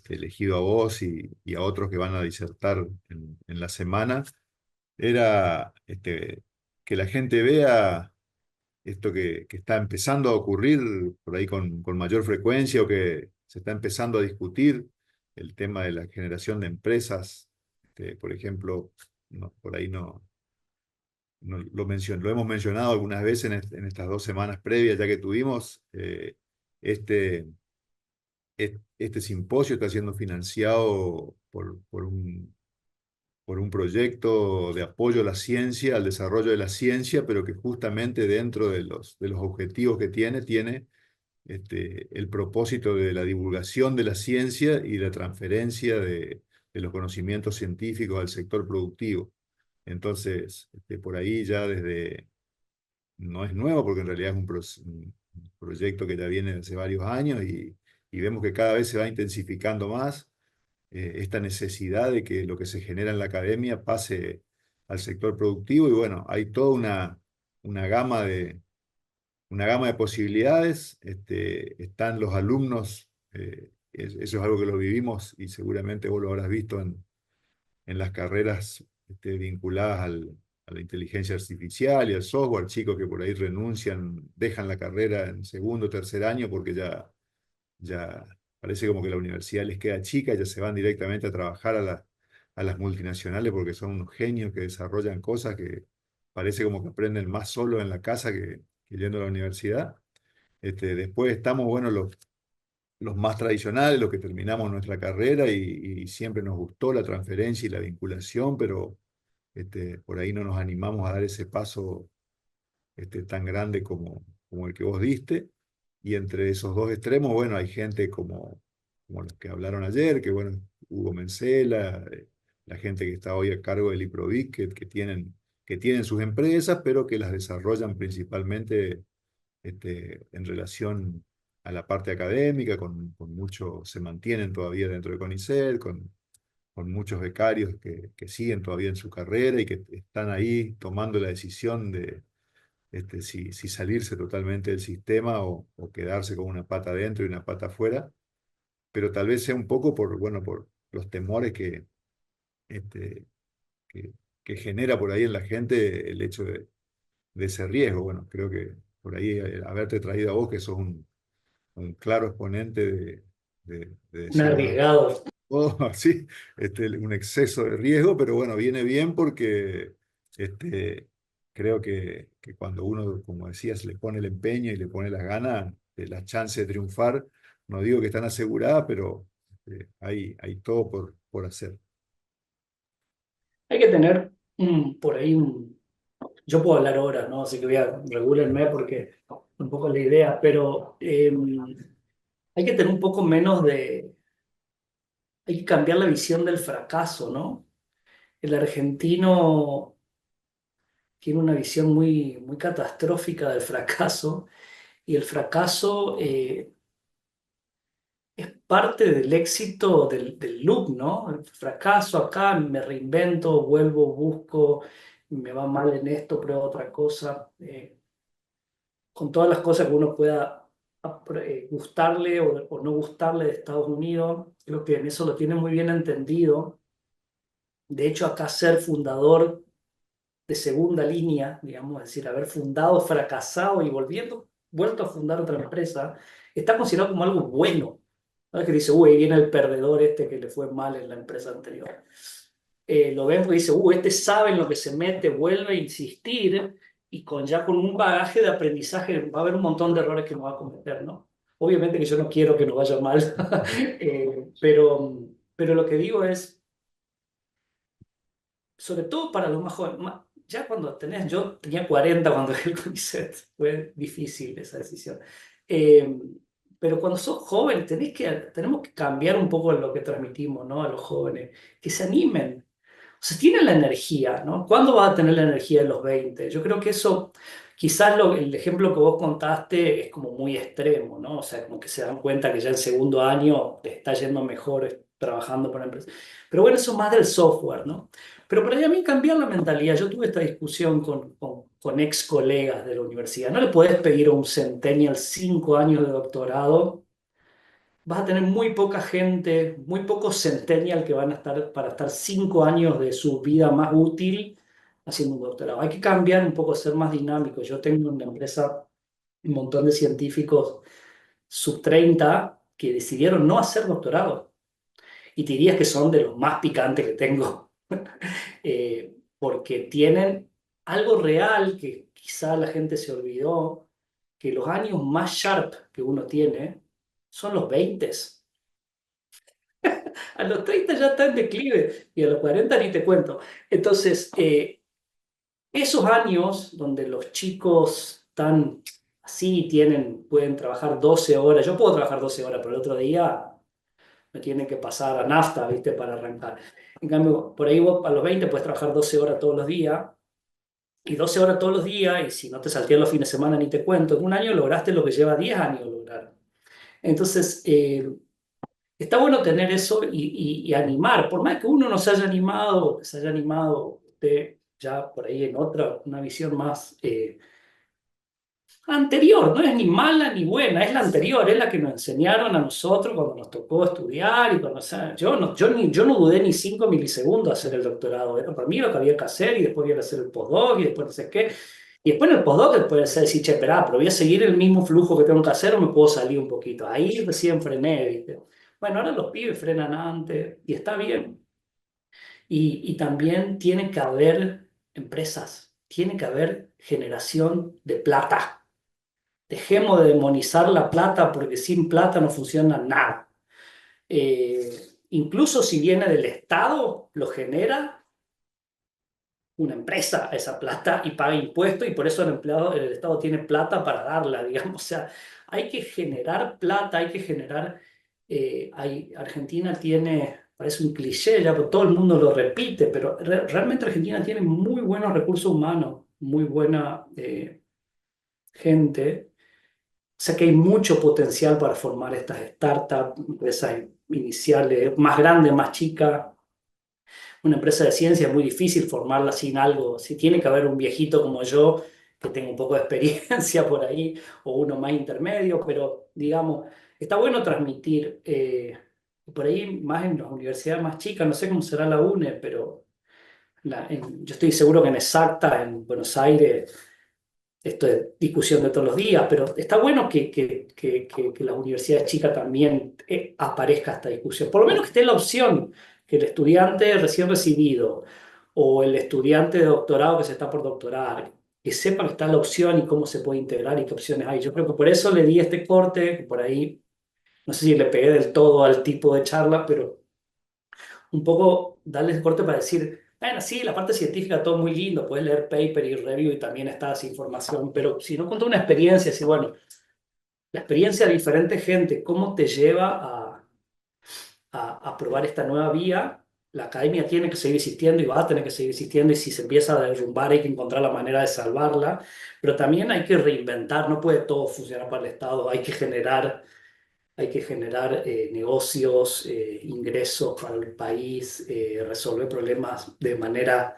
elegido a vos y a otros que van a disertar en la semana, era que la gente vea esto que está empezando a ocurrir por ahí con mayor frecuencia o que se está empezando a discutir, el tema de la generación de empresas. Por ejemplo, por ahí lo hemos mencionado algunas veces en estas 2 semanas previas ya que tuvimos. Este, este simposio está siendo financiado por por un proyecto de apoyo a la ciencia, al desarrollo de la ciencia, pero que justamente dentro de los objetivos que tiene el propósito de la divulgación de la ciencia y la transferencia de los conocimientos científicos al sector productivo. Entonces, por ahí ya desde, no es nuevo porque en realidad es un proyecto que ya viene hace varios años y vemos que cada vez se va intensificando más esta necesidad de que lo que se genera en la academia pase al sector productivo y bueno, hay toda una gama una gama de posibilidades. Están los alumnos, eso es algo que lo vivimos y seguramente vos lo habrás visto en las carreras vinculadas a la inteligencia artificial y al software, chicos que por ahí renuncian, dejan la carrera en segundo o tercer año porque ya parece como que la universidad les queda chica y ya se van directamente a trabajar a las multinacionales porque son unos genios que desarrollan cosas que parece como que aprenden más solo en la casa que yendo a la universidad. Después estamos, bueno, los más tradicionales, los que terminamos nuestra carrera y siempre nos gustó la transferencia y la vinculación, pero por ahí no nos animamos a dar ese paso tan grande como el que vos diste. Y entre esos dos extremos, bueno, hay gente como los que hablaron ayer, que bueno, Hugo Mencela, la gente que está hoy a cargo del IPROVIC, que tienen sus empresas, pero que las desarrollan principalmente en relación a la parte académica, con mucho, se mantienen todavía dentro de CONICET, con muchos becarios que siguen todavía en su carrera y que están ahí tomando la decisión de si salirse totalmente del sistema o quedarse con una pata adentro y una pata afuera, pero tal vez sea un poco bueno, por los temores este, que, que genera por ahí en la gente el hecho de ese riesgo. Bueno, creo que por ahí haberte traído a vos, que sos un claro exponente de Un decir, bueno, arriesgado. oh, sí, un exceso de riesgo, pero bueno, viene bien porque creo que cuando uno, como decías, le pone el empeño y le pone las ganas, las chances de triunfar, no digo que están aseguradas, pero hay todo por hacer. Hay que tener por ahí un... Yo puedo hablar ahora, ¿no? Así que voy a regularme porque un poco la idea, pero hay que tener un poco menos de... Hay que cambiar la visión del fracaso, ¿no? El argentino tiene una visión muy catastrófica del fracaso y el fracaso es parte del éxito del loop, ¿no? El fracaso acá, me reinvento, vuelvo, busco, me va mal en esto, pruebo otra cosa. Con todas las cosas que uno pueda gustarle o no gustarle de Estados Unidos, creo que en eso lo tiene muy bien entendido. De hecho, acá ser fundador de segunda línea, digamos, es decir, haber fundado, fracasado y vuelto a fundar otra empresa, está considerado como algo bueno. ¿No? Es que dice, uy, ahí viene el perdedor este que le fue mal en la empresa anterior. Lo ven porque dice, este sabe en lo que se mete, vuelve a insistir y ya con un bagaje de aprendizaje va a haber un montón de errores que no va a cometer, ¿no? Obviamente que yo no quiero que nos vaya mal, pero lo que digo es, sobre todo para los más jóvenes, ya cuando yo tenía 40 cuando dejé el CONICET, fue difícil esa decisión. Eh, pero cuando sos joven tenemos que cambiar un poco lo que transmitimos, ¿no? A los jóvenes, que se animen. O sea, tienen la energía, ¿no? ¿Cuándo vas a tener la energía de los 20? Yo creo que eso, quizás el ejemplo que vos contaste es como muy extremo, ¿no? O sea, como que se dan cuenta que ya en segundo año te está yendo mejor trabajando para empresas. Pero bueno, eso es más del software, ¿no? Pero para mí cambiar la mentalidad, yo tuve esta discusión con ex colegas de la universidad. No le puedes pedir a un centennial 5 años de doctorado. Vas a tener muy poca gente, muy pocos centennial que van a estar para estar 5 años de su vida más útil haciendo un doctorado. Hay que cambiar un poco, ser más dinámico. Yo tengo en una empresa un montón de científicos sub 30 que decidieron no hacer doctorado. Y te dirías que son de los más picantes que tengo. Porque tienen algo real que quizá la gente se olvidó, que los años más sharp que uno tiene son los 20. A los 30 ya está en declive y a los 40 ni te cuento. Entonces, esos años donde los chicos están así, pueden trabajar 12 horas, yo puedo trabajar 12 horas, pero el otro día me tienen que pasar a nafta, ¿viste? Para arrancar. En cambio, por ahí vos a los 20 puedes trabajar 12 horas todos los días, y 12 horas todos los días, y si no te salteas los fines de semana ni te cuento, en un año lograste lo que lleva 10 años lograr. Entonces, está bueno tener eso y animar, por más que uno no se haya animado, que se haya animado usted ya por ahí en otra, una visión más anterior, no es ni mala ni buena, es la anterior, es la que nos enseñaron a nosotros cuando nos tocó estudiar y cuando, o sea, yo no dudé ni 5 milisegundos hacer el doctorado, era para mí lo que había que hacer y después había que hacer el postdoc y después no sé qué. Y después en el postdoc después decir, che, esperá, pero voy a seguir el mismo flujo que tengo que hacer o me puedo salir un poquito. Ahí recién frené, ¿viste? Bueno, ahora los pibes frenan antes y está bien. Y también tiene que haber empresas, tiene que haber generación de plata. Dejemos de demonizar la plata porque sin plata no funciona nada. Incluso si viene del Estado, lo genera una empresa a esa plata y paga impuestos y por eso el Estado tiene plata para darla, digamos. O sea, hay que generar plata, hay que generar... Argentina tiene, parece un cliché ya, porque todo el mundo lo repite, pero realmente Argentina tiene muy buenos recursos humanos, muy buena gente. O sea que hay mucho potencial para formar estas startups, empresas iniciales, más grandes, más chicas. Una empresa de ciencia es muy difícil formarla sin algo. Si tiene que haber un viejito como yo, que tenga un poco de experiencia por ahí, o uno más intermedio, pero digamos, está bueno transmitir, por ahí más en las universidades más chicas, no sé cómo será la UNE, pero yo estoy seguro que en Exacta, en Buenos Aires, esto es discusión de todos los días, pero está bueno que las universidades chicas también aparezca esta discusión. Por lo menos que esté la opción que el estudiante recién recibido o el estudiante de doctorado que se está por doctorar, que sepa que está la opción y cómo se puede integrar y qué opciones hay. Yo creo que por eso le di este corte, que por ahí, no sé si le pegué del todo al tipo de charla, pero un poco darle el corte para decir, bueno, sí, la parte científica todo muy lindo, puedes leer paper y review y también está esa información, pero si no contar una experiencia, si bueno, la experiencia de diferente gente, cómo te lleva a probar esta nueva vía, la academia tiene que seguir existiendo y va a tener que seguir existiendo y si se empieza a derrumbar hay que encontrar la manera de salvarla, pero también hay que reinventar, no puede todo funcionar para el Estado, hay que generar negocios, ingresos para el país, resolver problemas de manera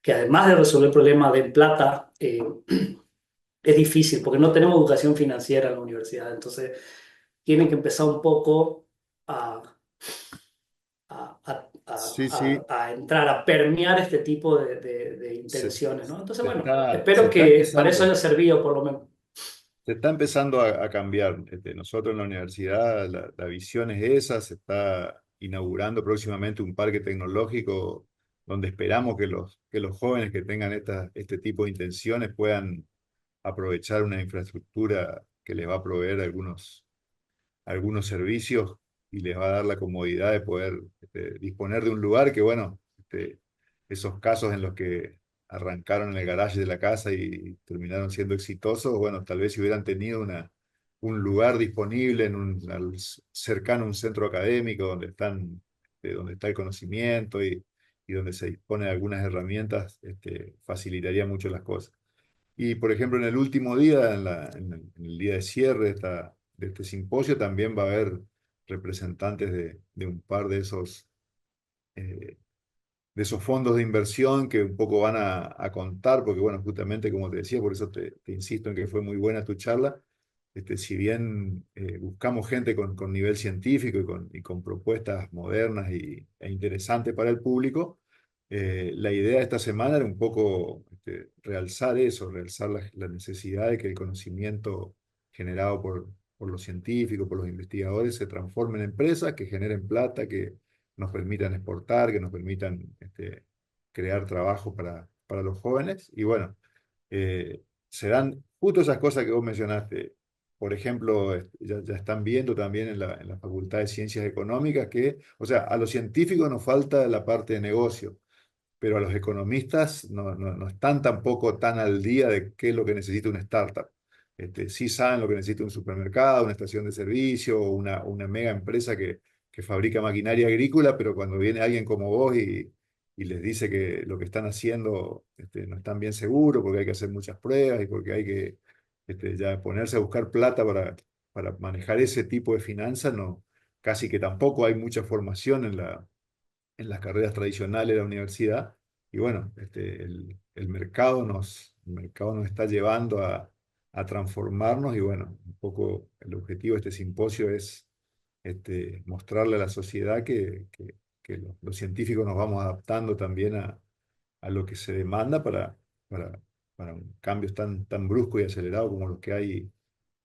que además de resolver problemas de plata, es difícil porque no tenemos educación financiera en la universidad. Entonces, tienen que empezar un poco a, Sí, sí, a entrar, a permear este tipo de se, intenciones, ¿no? Entonces, se bueno, se espero está que para eso empezando. haya servido por lo menos. Se está empezando a cambiar. Nosotros en la universidad la visión es esa, se está inaugurando próximamente un parque tecnológico donde esperamos que los jóvenes que tengan este tipo de intenciones puedan aprovechar una infraestructura que les va a proveer algunos servicios y les va a dar la comodidad de poder disponer de un lugar que, bueno, esos casos en los que arrancaron en el garaje de la casa y terminaron siendo exitosos, bueno, tal vez si hubieran tenido un lugar disponible cercano a un centro académico donde donde está el conocimiento y donde se dispone de algunas herramientas, facilitaría mucho las cosas. Y por ejemplo, en el último día, en el día de cierre de este simposio, también va a haber representantes de un par eh, de esos fondos de inversión que un poco van a contar, porque bueno, justamente como te decía, por eso te insisto en que fue muy buena tu charla. Si bien buscamos gente con nivel científico y con propuestas modernas e interesantes para el público, la idea de esta semana era un poco realzar eso, realzar la necesidad de que el conocimiento generado por los científicos, por los investigadores, se transforme en empresas que generen plata, que nos permitan exportar, que nos permitan crear trabajo para los jóvenes. Y bueno, serán justo esas cosas que vos mencionaste. por ejemplo, ya están viendo también en la Facultad de Ciencias Económicas que, o sea, a los científicos nos falta la parte de negocio, pero a los economistas no están tampoco tan al día de qué es lo que necesita una startup. Sí saben lo que necesita un supermercado, una estación de servicio, o una mega empresa que fabrica maquinaria agrícola, pero cuando viene alguien como vos y les dice que lo que están haciendo no están bien seguros, porque hay que hacer muchas pruebas y porque hay que ya ponerse a buscar plata para manejar ese tipo de finanzas, no, casi que tampoco hay mucha formación en las carreras tradicionales de la universidad. Y bueno, el mercado nos está llevando a transformarnos y bueno, un poco el objetivo de este simposio es mostrarle a la sociedad que los científicos nos vamos adaptando también a lo que se demanda para, para un cambios tan bruscos y acelerados como los que hay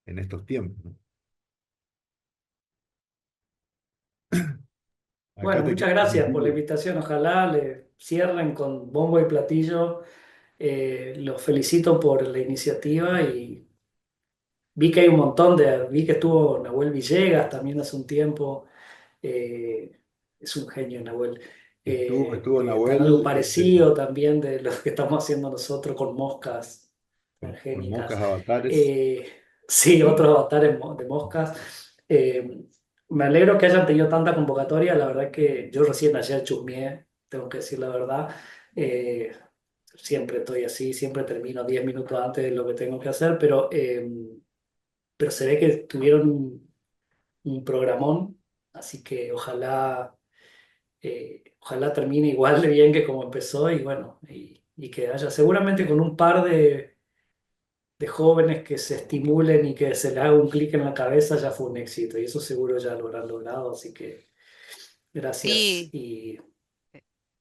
en estos tiempos, ¿no? Bueno, Acá te muchas quedan gracias por la invitación. Ojalá le cierren con bombo y platillo. Los felicito por la iniciativa y vi que hay un montón vi que estuvo Nahuel Villegas también hace un tiempo. Eh, es un genio, Nahuel. estuvo Están algo Nahuel parecido también de lo que estamos haciendo nosotros con moscas con moscas transgénicas. avatares. Eh, sí, otros avatares de moscas. Eh, Me alegro que hayan tenido tanta convocatoria. La verdad que yo recién ayer chusmeé, tengo que decir la verdad. Eh, Siempre estoy así, siempre termino 10 minutos antes de lo que tengo que hacer, pero se ve que tuvieron un programón, así que ojalá termine igual de bien que como empezó y bueno, y que haya seguramente con un par de jóvenes que se estimulen y que se le haga un clic en la cabeza ya fue un éxito y eso seguro ya lo habrán logrado, así que gracias Sí, y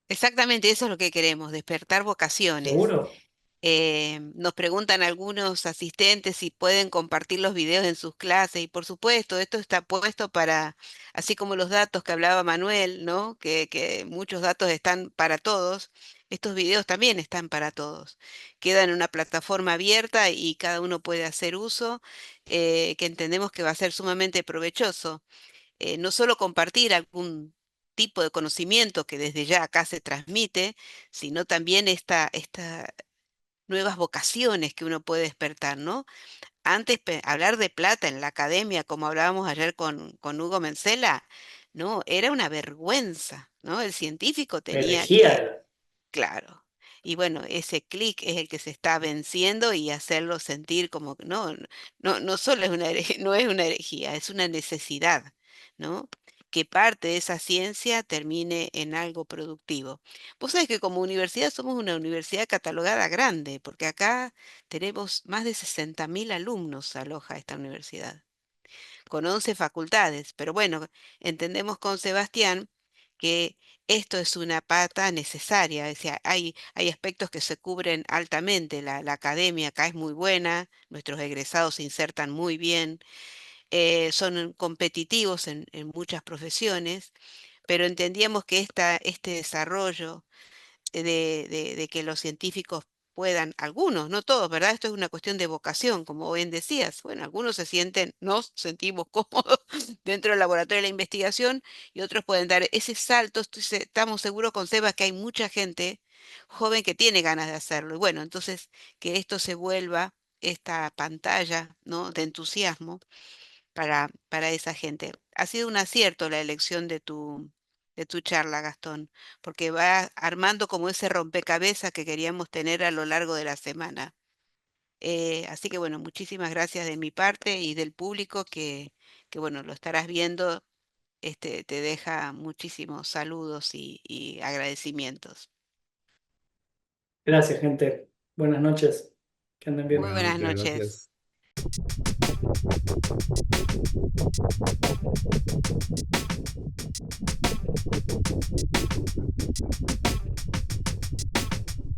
exactamente eso es lo que queremos, despertar vocaciones. seguro, Nos preguntan algunos asistentes si pueden compartir los videos en sus clases y por supuesto, esto está puesto para, así como los datos que hablaba Manuel, ¿no? Que muchos datos están para todos, estos videos también están para todos. Quedan en una plataforma abierta y cada uno puede hacer uso, que entendemos que va a ser sumamente provechoso. No solo compartir algún tipo de conocimiento que desde ya acá se transmite, sino también esta nuevas vocaciones que uno puede despertar, ¿no? Antes hablar de plata en la academia, como hablábamos ayer con Hugo Mencela, no, era una vergüenza, ¿no? El científico tenía que, herejía. claro. Y bueno, ese clic es el que se está venciendo y hacerlo sentir como que no solo es una no es una herejía, es una necesidad, ¿no? Que parte de esa ciencia termine en algo productivo. Vos sabés que como universidad somos una universidad catalogada grande, porque acá tenemos más de 60.000 alumnos aloja esta universidad con 11 facultades. Pero bueno, entendemos con Sebastián que esto es una pata necesaria. O sea, hay aspectos que se cubren altamente. La academia acá es muy buena, nuestros egresados se insertan muy bien, son competitivos en muchas profesiones, pero entendíamos que este desarrollo de que los científicos puedan, algunos, no todos, ¿verdad? Esto es una cuestión de vocación, como bien decías. Bueno, algunos se sienten, nos sentimos cómodos dentro del laboratorio de la investigación y otros pueden dar ese salto. Estamos seguros con Seba que hay mucha gente joven que tiene ganas de hacerlo. Y bueno, entonces que esto se vuelva esta pantalla, ¿no? De entusiasmo para esa gente. Ha sido un acierto la elección de tu charla, Gastón, porque va armando como ese rompecabezas que queríamos tener a lo largo de la semana. Así que bueno, muchísimas gracias de mi parte y del público que bueno, lo estarás viendo, te deja muchísimos saludos y agradecimientos. Gracias, gente. Buenas noches. Que anden Muy bien. Buenas buenas noches, noches. gracias.